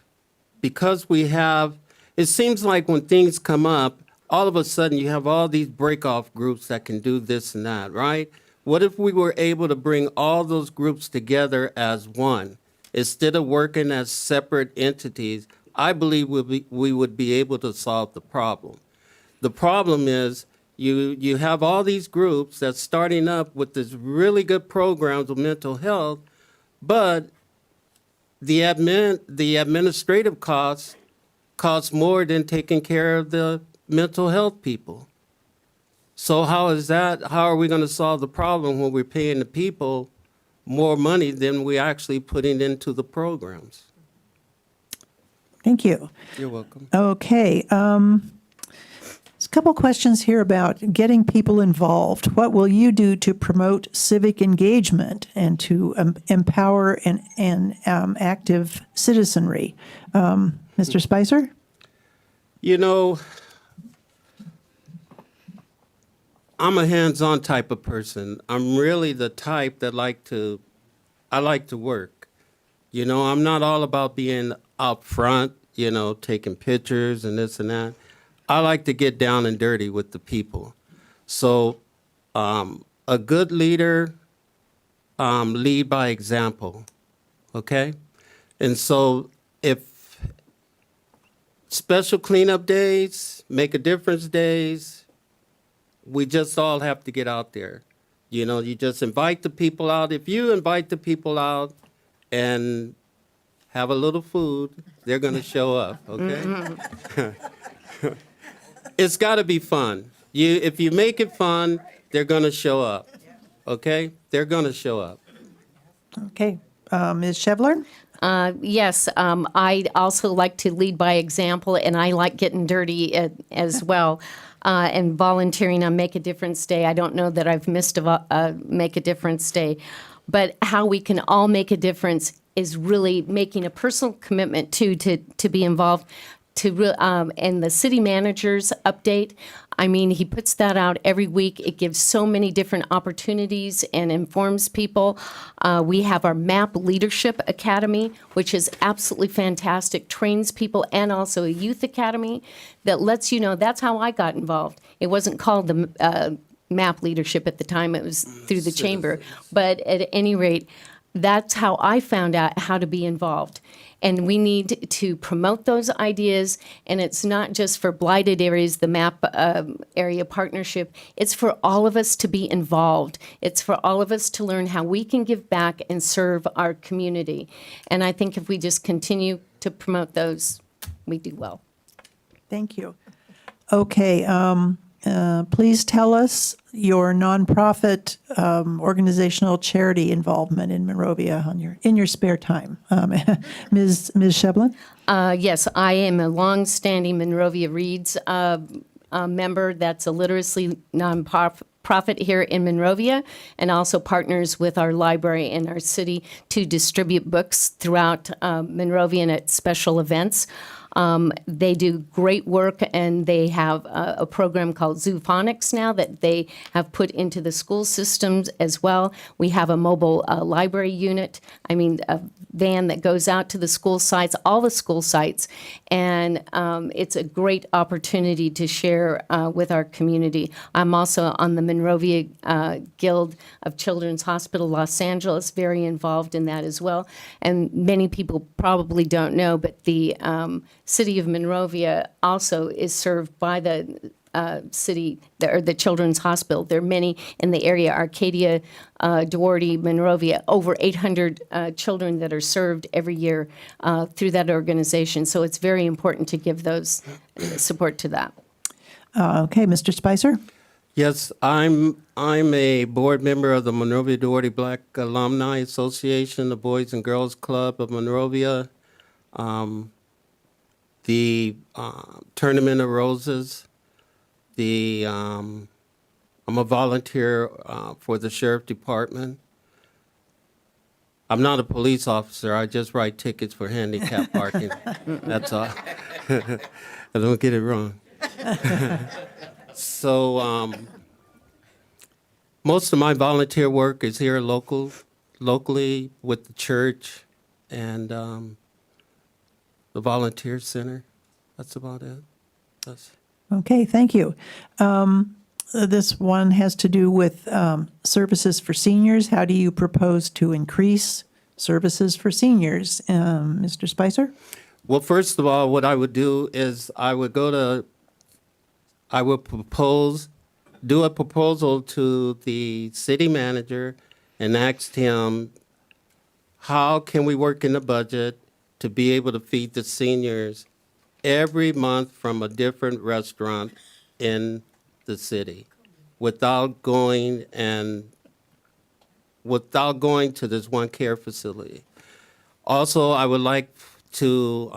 because it seems like when things come up, all of a sudden you have all these break-off groups that can do this and that, right? What if we were able to bring all those groups together as one? Instead of working as separate entities, I believe we would be able to solve the problem. The problem is you have all these groups that's starting up with this really good programs of mental health, but the administrative costs more than taking care of the mental health people. So how are we going to solve the problem when we're paying the people more money than we're actually putting into the programs. Thank you. You're welcome. Okay. There's a couple questions here about getting people involved. What will you do to promote civic engagement and to empower an active citizenry? Mr. Spicer? You know, I'm a hands-on type of person. I'm really the type that I like to work. You know, I'm not all about being up front, you know, taking pictures and this and that. I like to get down and dirty with the people. So a good leader lead by example, okay? And so if special cleanup days, make a difference days, we just all have to get out there. You know, you just invite the people out. If you invite the people out and have a little food, they're going to show up, okay? It's got to be fun. If you make it fun, they're going to show up, okay? They're going to show up. Okay. Ms. Shevler? Yes, I also like to lead by example, and I like getting dirty as well, and volunteering on Make a Difference Day. I don't know that I've missed a Make a Difference Day, but how we can all make a difference is really making a personal commitment to be involved. And the city manager's update, I mean, he puts that out every week. It gives so many different opportunities and informs people. We have our MAP Leadership Academy, which is absolutely fantastic, trains people, and also a youth academy that lets you know. That's how I got involved. It wasn't called the MAP Leadership at the time. It was through the chamber. But at any rate, that's how I found out how to be involved. And we need to promote those ideas. And it's not just for blighted areas, the MAP area partnership. It's for all of us to be involved. It's for all of us to learn how we can give back and serve our community. And I think if we just continue to promote those, we do well. Thank you. Okay. Please tell us your nonprofit organizational charity involvement in Monrovia in your spare time. Ms. Shevlin? Yes, I am a longstanding Monrovia Reads member. That's a literacy nonprofit here in Monrovia, and also partners with our library in our city to distribute books throughout Monrovia and at special events. They do great work, and they have a program called Zoophonics now that they have put into the school systems as well. We have a mobile library unit, a van that goes out to the school sites, all the school sites, and it's a great opportunity to share with our community. I'm also on the Monrovia Guild of Children's Hospital Los Angeles, very involved in that as well. And many people probably don't know, but the City of Monrovia also is served by the city, or the Children's Hospital. There are many in the area, Arcadia, Duarte, Monrovia, over 800 children that are served every year through that organization. So it's very important to give those support to that. Okay, Mr. Spicer? Yes, I'm a board member of the Monrovia Duarte Black Alumni Association, the Boys and Girls Club of Monrovia, the Tournament of Roses. I'm a volunteer for the Sheriff Department. I'm not a police officer. I just write tickets for handicap parking. That's all. I don't get it wrong. So most of my volunteer work is here locally with the church and the volunteer center. That's about it. Okay, thank you. This one has to do with services for seniors. How do you propose to increase services for seniors? Mr. Spicer? Well, first of all, what I would do is I would do a proposal to the city manager and ask him, how can we work in the budget to be able to feed the seniors every month from a different restaurant in the city without going and without going to this one care facility. Also, I would like to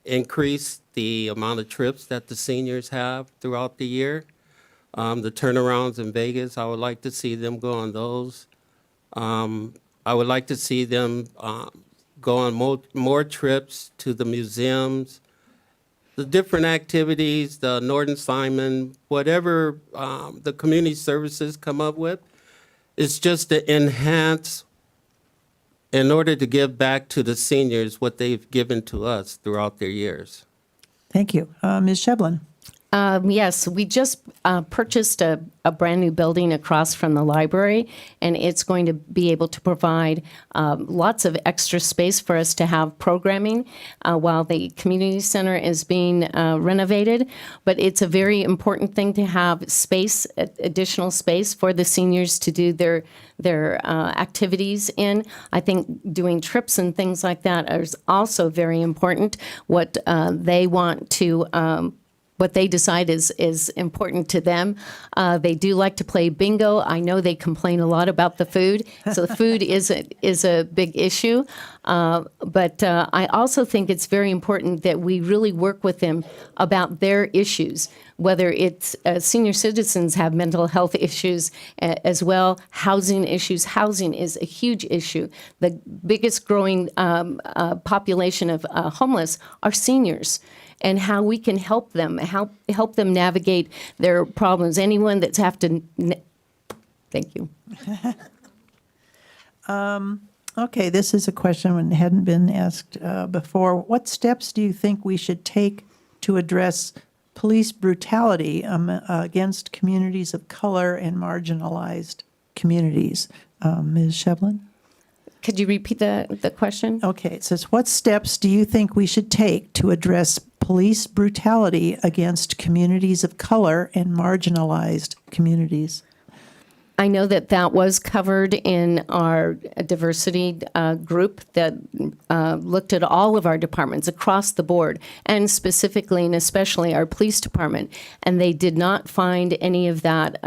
increase the amount of trips that the seniors have throughout the year. The turnarounds in Vegas, I would like to see them go on those. I would like to see them go on more trips to the museums, the different activities, the Norton Simon, whatever the community services come up with. It's just to enhance, in order to give back to the seniors what they've given to us throughout their years. Thank you. Ms. Shevlin? Yes, we just purchased a brand-new building across from the library, and it's going to be able to provide lots of extra space for us to have programming while the community center is being renovated. But it's a very important thing to have space, additional space for the seniors to do their activities in. I think doing trips and things like that is also very important. What they want to what they decide is important to them. They do like to play bingo. I know they complain a lot about the food, so the food is a big issue. But I also think it's very important that we really work with them about their issues, whether it's senior citizens have mental health issues as well, housing issues. Housing is a huge issue. The biggest growing population of homeless are seniors, and how we can help them navigate their problems. Anyone that's have to, thank you. Okay, this is a question that hadn't been asked before. What steps do you think we should take to address police brutality against communities of color and marginalized communities? Ms. Shevlin? Could you repeat the question? Okay, it says, what steps do you think we should take to address police brutality against communities of color and marginalized communities? I know that was covered in our diversity group that looked at all of our departments across the board, and specifically and especially our police department. And they did not find any of that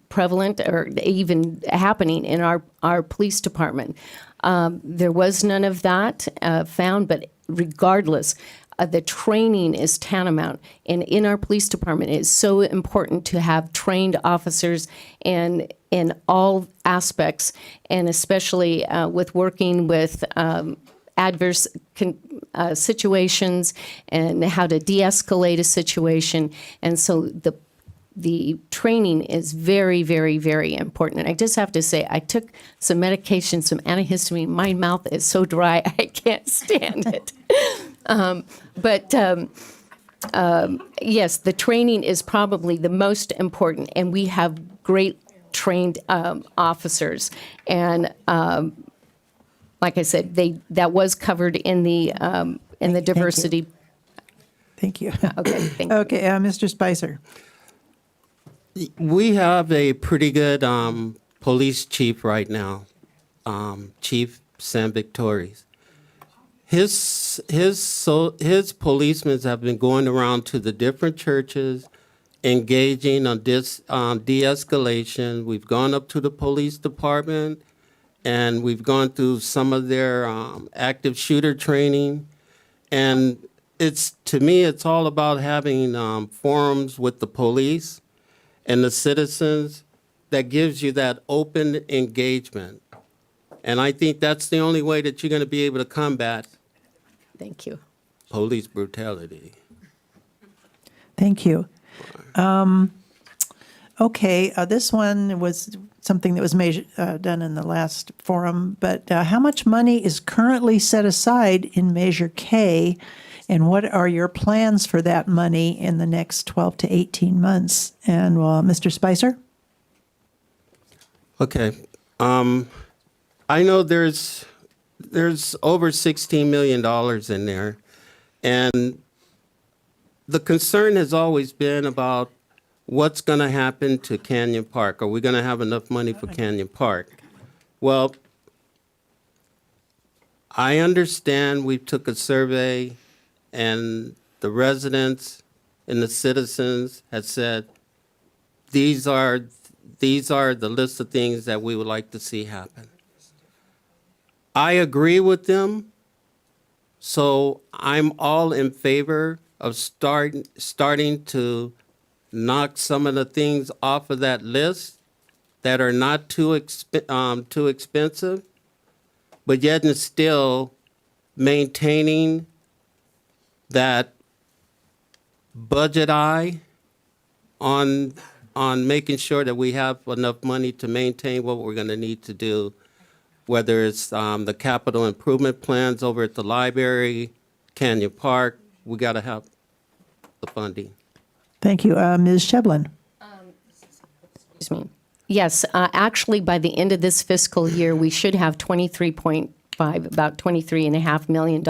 prevalent or even happening in our police department. There was none of that found, but regardless, the training is tantamount. And in our police department, it is so important to have trained officers and in all aspects, and especially with working with adverse situations and how to de-escalate a situation. And so the training is very, very, very important. And I just have to say, I took some medication, some antihistamine. My mouth is so dry, I can't stand it. Yes, the training is probably the most important, and we have great trained officers. And like I said, that was covered in the diversity. Thank you. Okay, thank you. Okay, Mr. Spicer. We have a pretty good police chief right now, Chief Sam Victoris. His policemen have been going around to the different churches, engaging on de-escalation. We've gone up to the police department, and we've gone through some of their active shooter training. And to me, it's all about having forums with the police and the citizens that gives you that open engagement. And I think that's the only way that you're going to be able to combat Thank you. police brutality. Thank you. Okay, this one was something that was done in the last forum, but how much money is currently set aside in Measure K, and what are your plans for that money in the next 12 to 18 months? And Mr. Spicer? Okay. I know there's over $16 million in there, and the concern has always been about what's going to happen to Canyon Park. Are we going to have enough money for Canyon Park? Well, I understand we took a survey, and the residents and the citizens had said these are these are the list of things that we would like to see happen. I agree with them, so I'm all in favor of starting to knock some of the things off of that list that are not too expensive, but yet and still maintaining that budget eye on making sure that we have enough money to maintain what we're going to need to do, whether it's the capital improvement plans over at the library, Canyon Park. We got to have the funding. Thank you. Ms. Shevlin? Excuse me. Yes, actually, by the end of this fiscal year, we should have about $23.5 million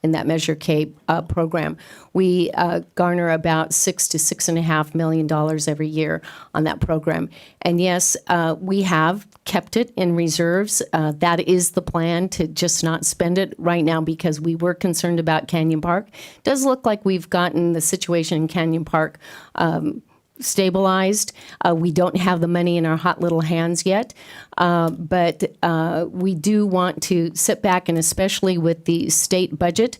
in that Measure K program. We garner about $6 to $6.5 million every year on that program. And yes, we have kept it in reserves. That is the plan, to just not spend it right now because we were concerned about Canyon Park. It does look like we've gotten the situation in Canyon Park stabilized. We don't have the money in our hot little hands yet, but we do want to sit back, and especially with the state budget,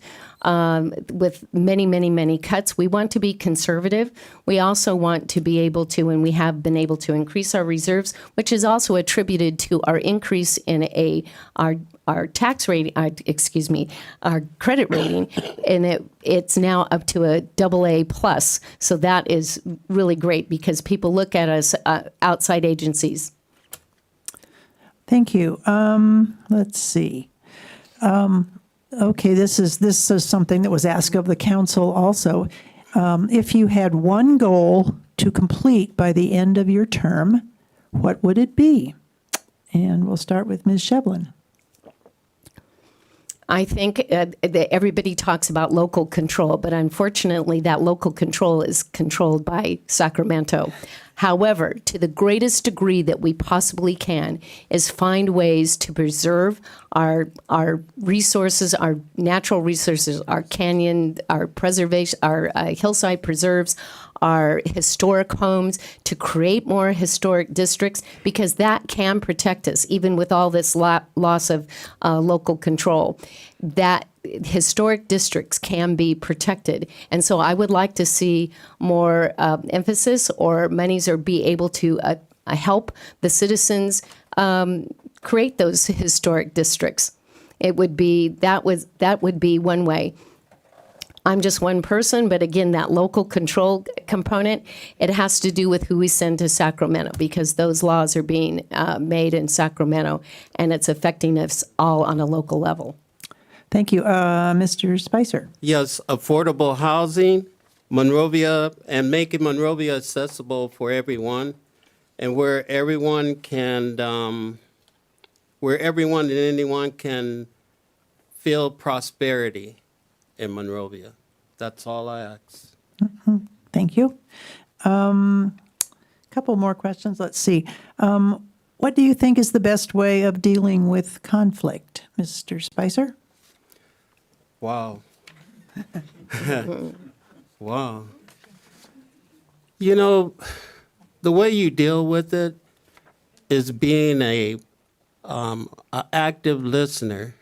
with many, many, many cuts, we want to be conservative. We also want to be able to, and we have been able to, increase our reserves, which is also attributed to our increase in our tax rating, our credit rating, and it's now up to a AA plus. So that is really great because people look at us, outside agencies. Thank you. Let's see. Okay, this is something that was asked of the council also. If you had one goal to complete by the end of your term, what would it be? And we'll start with Ms. Shevlin. I think that everybody talks about local control, but unfortunately that local control is controlled by Sacramento. However, to the greatest degree that we possibly can is find ways to preserve our resources, our natural resources, our canyon, our preservation, our hillside preserves, our historic homes, to create more historic districts, because that can protect us, even with all this loss of local control. That historic districts can be protected. And so I would like to see more emphasis or monies, or be able to help the citizens create those historic districts. It would be, that would be one way. I'm just one person, but again, that local control component, it has to do with who we send to Sacramento, because those laws are being made in Sacramento, and it's affecting us all on a local level. Thank you. Mr. Spicer? Yes, affordable housing, Monrovia, and making Monrovia accessible for everyone, and where everyone and anyone can feel prosperity in Monrovia. That's all I ask. Thank you. Couple more questions. Let's see. What do you think is the best way of dealing with conflict, Mr. Spicer? Wow. Wow. You know, the way you deal with it is being a active listener,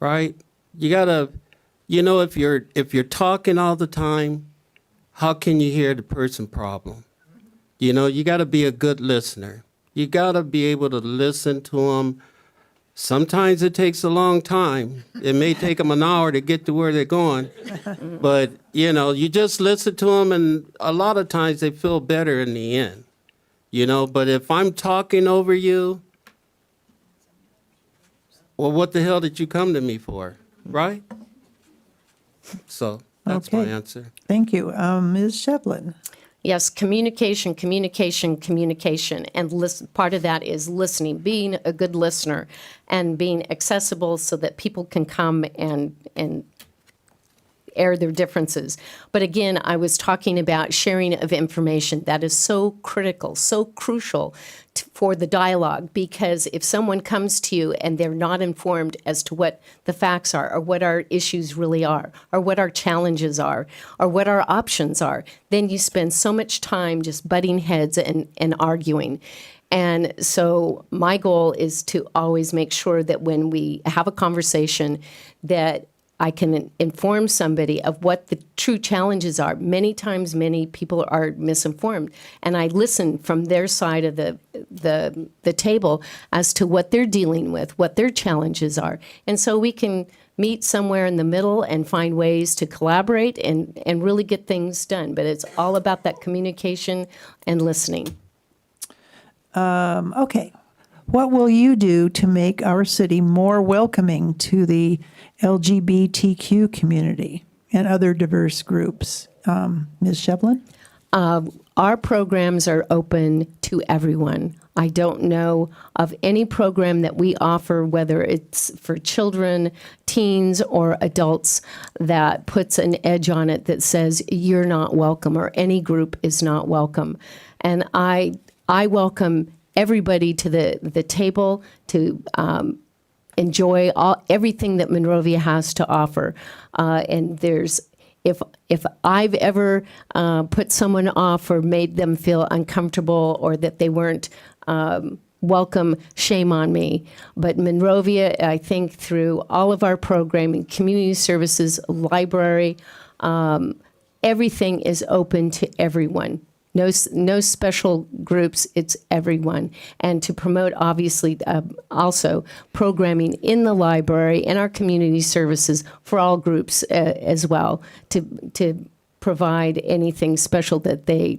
right? You gotta, if you're talking all the time, how can you hear the person's problem? You gotta be a good listener. You gotta be able to listen to them. Sometimes it takes a long time. It may take them an hour to get to where they're going. But, you just listen to them, and a lot of times they feel better in the end. But if I'm talking over you, well, what the hell did you come to me for, right? So that's my Okay. answer. Thank you. Ms. Shevlin? Yes, communication, and part of that is listening, being a good listener, and being accessible so that people can come and air their differences. But again, I was talking about sharing of information. That is so critical, so crucial for the dialogue, because if someone comes to you and they're not informed as to what the facts are, or what our issues really are, or what our challenges are, or what our options are, then you spend so much time just butting heads and arguing. And so my goal is to always make sure that when we have a conversation, that I can inform somebody of what the true challenges are. Many times, many people are misinformed, and I listen from their side of the table as to what they're dealing with, what their challenges are. And so we can meet somewhere in the middle and find ways to collaborate and really get things done. But it's all about that communication and listening. Okay. What will you do to make our city more welcoming to the LGBTQ community and other diverse groups? Ms. Shevlin? Our programs are open to everyone. I don't know of any program that we offer, whether it's for children, teens, or adults, that puts an edge on it that says you're not welcome or any group is not welcome. And I welcome everybody to the table to enjoy everything that Monrovia has to offer. And if I've ever put someone off or made them feel uncomfortable or that they weren't welcome, shame on me. But Monrovia, I think through all of our programming, community services, library, everything is open to everyone. No special groups, it's everyone. And to promote, obviously, also programming in the library and our community services for all groups as well, to provide anything special that they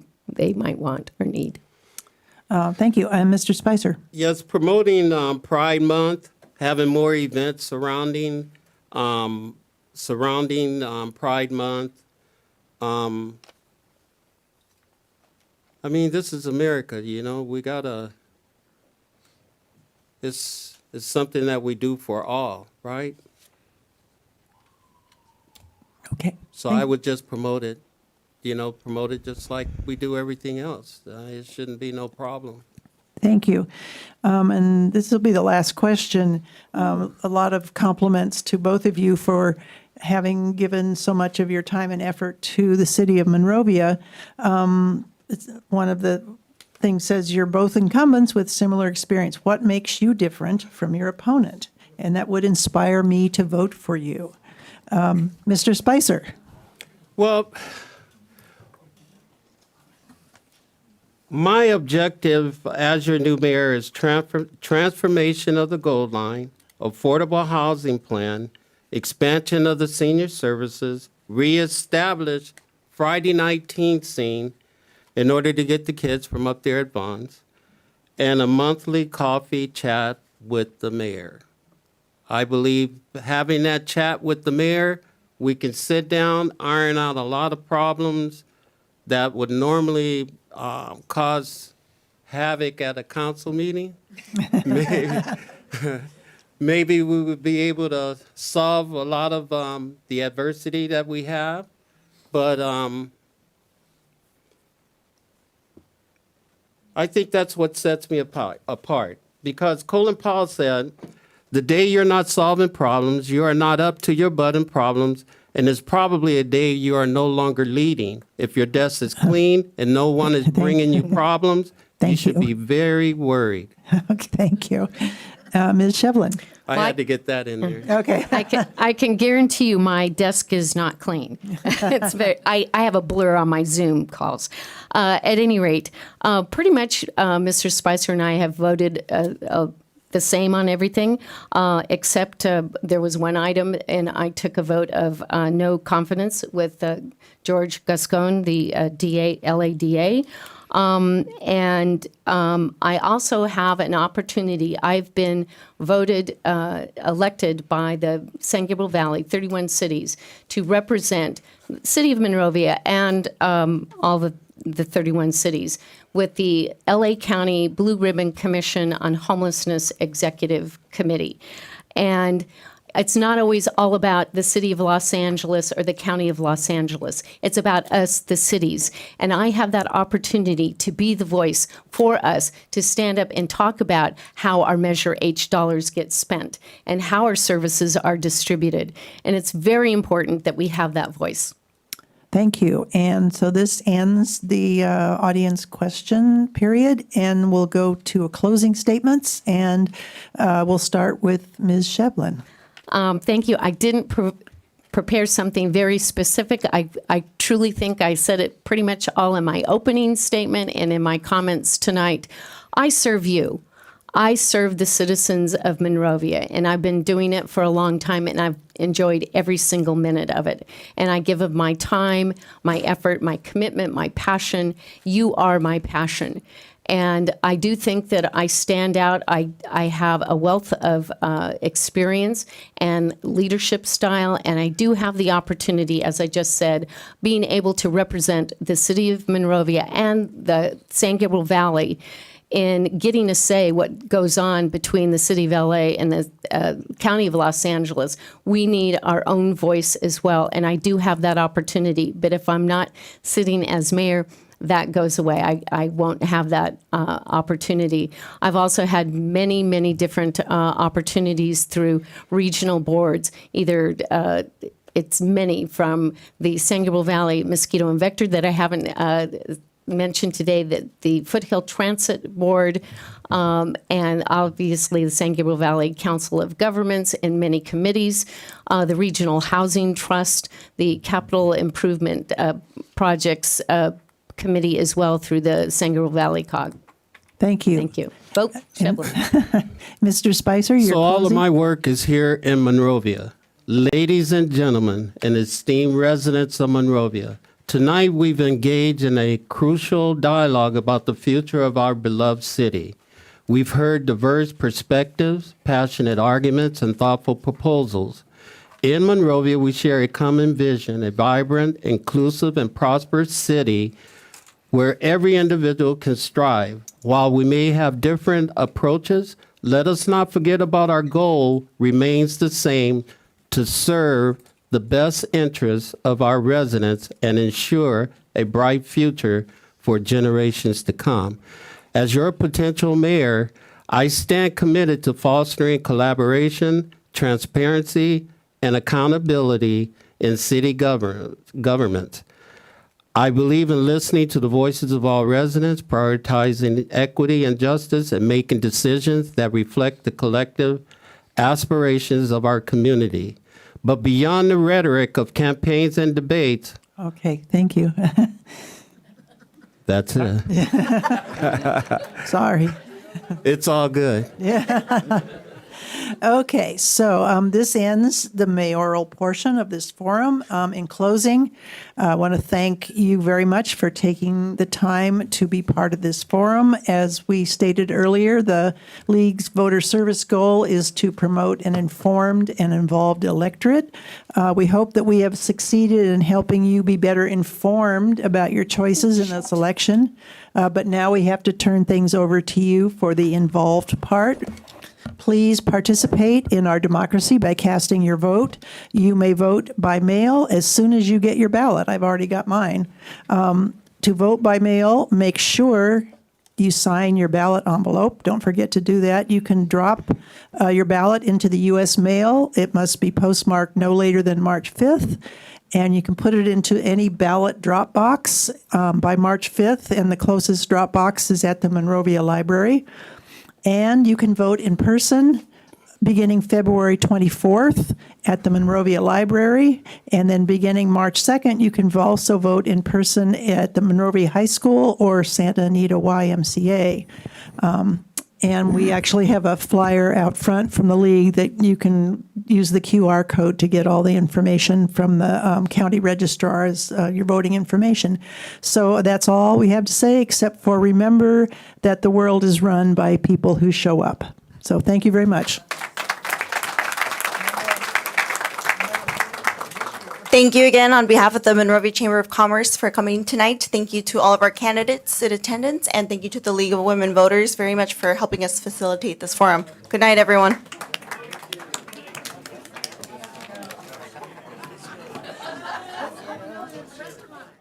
might want or need. Thank you. And Mr. Spicer? Yes, promoting Pride Month, having more events surrounding Pride Month. I mean, this is America, you know. We gotta. It's something that we do for all, right? Okay. So I would just promote it, promote it just like we do everything else. It shouldn't be no problem. Thank you. And this will be the last question. A lot of compliments to both of you for having given so much of your time and effort to the city of Monrovia. One of the things says you're both incumbents with similar experience. What makes you different from your opponent? And that would inspire me to vote for you. Mr. Spicer? Well, my objective as your new mayor is transformation of the Gold Line, affordable housing plan, expansion of the senior services, reestablish Friday night teen scene in order to get the kids from up there at Bonds, and a monthly coffee chat with the mayor. I believe having that chat with the mayor, we can sit down, iron out a lot of problems that would normally cause havoc at a council meeting. Maybe we would be able to solve a lot of the adversity that we have, but I think that's what sets me apart. Because Colin Powell said, the day you're not solving problems, you are not up to your butt in problems, and it's probably a day you are no longer leading. If your desk is clean and no one is bringing you problems, you should be very worried. Okay, thank you. Ms. Shevlin? I had to get that in there. Okay. I can guarantee you my desk is not clean. It's I have a blur on my Zoom calls. At any rate, pretty much Mr. Spicer and I have voted the same on everything, except there was one item, and I took a vote of no confidence with George Gascon, the LA DA. And I also have an opportunity. I've been voted, elected by the San Gabriel Valley, 31 cities, to represent the city of Monrovia and all the 31 cities with the LA County Blue Ribbon Commission on Homelessness Executive Committee. And it's not always all about the city of Los Angeles or the county of Los Angeles. It's about us, the cities. And I have that opportunity to be the voice for us to stand up and talk about how our Measure H dollars get spent and how our services are distributed. And it's very important that we have that voice. Thank you. And so this ends the audience question period, and we'll go to a closing statements, and we'll start with Ms. Shevlin. Thank you. I didn't prepare something very specific. I truly think I said it pretty much all in my opening statement and in my comments tonight. I serve you. I serve the citizens of Monrovia, and I've been doing it for a long time, and I've enjoyed every single minute of it. And I give of my time, my effort, my commitment, my passion. You are my passion. And I do think that I stand out. I have a wealth of experience and leadership style, and I do have the opportunity, as I just said, being able to represent the city of Monrovia and the San Gabriel Valley in getting to say what goes on between the city of LA and the county of Los Angeles. We need our own voice as well, and I do have that opportunity. But if I'm not sitting as mayor, that goes away. I won't have that opportunity. I've also had many, many different opportunities through regional boards, either it's many from the San Gabriel Valley Mosquito and Vector that I haven't mentioned today, that the Foothill Transit Board, and obviously the San Gabriel Valley Council of Governments and many committees, the Regional Housing Trust, the Capital Improvement Projects Committee as well through the San Gabriel Valley COG. Thank you. Thank you. Vote Shevlin. Mr. Spicer, your So all of closing? my work is here in Monrovia. Ladies and gentlemen, and esteemed residents of Monrovia, tonight we've engaged in a crucial dialogue about the future of our beloved city. We've heard diverse perspectives, passionate arguments, and thoughtful proposals. In Monrovia, we share a common vision, a vibrant, inclusive, and prosperous city where every individual can strive. While we may have different approaches, let us not forget about our goal remains the same: to serve the best interests of our residents and ensure a bright future for generations to come. As your potential mayor, I stand committed to fostering collaboration, transparency, and accountability in city government. I believe in listening to the voices of all residents, prioritizing equity and justice, and making decisions that reflect the collective aspirations of our community. But beyond the rhetoric of campaigns and debates, Okay, thank you. that's it. Sorry. It's all good. Okay, so this ends the mayoral portion of this forum. In closing, I want to thank you very much for taking the time to be part of this forum. As we stated earlier, the League's voter service goal is to promote an informed and involved electorate. We hope that we have succeeded in helping you be better informed about your choices in this election. But now we have to turn things over to you for the involved part. Please participate in our democracy by casting your vote. You may vote by mail as soon as you get your ballot. I've already got mine. To vote by mail, make sure you sign your ballot envelope. Don't forget to do that. You can drop your ballot into the U.S. mail. It must be postmarked no later than March 5th. And you can put it into any ballot drop box by March 5th, and the closest drop box is at the Monrovia Library. And you can vote in person beginning February 24th at the Monrovia Library. And then beginning March 2nd, you can also vote in person at the Monrovia High School or Santa Anita YMCA. And we actually have a flyer out front from the League that you can use the QR code to get all the information from the county registrar's, your voting information. So that's all we have to say, except for remember that the world is run by people who show up. So thank you very much. Thank you again on behalf of the Monrovia Chamber of Commerce for coming tonight. Thank you to all of our candidates in attendance, and thank you to the League of Women Voters very much for helping us facilitate this forum. Good night, everyone. restaurant.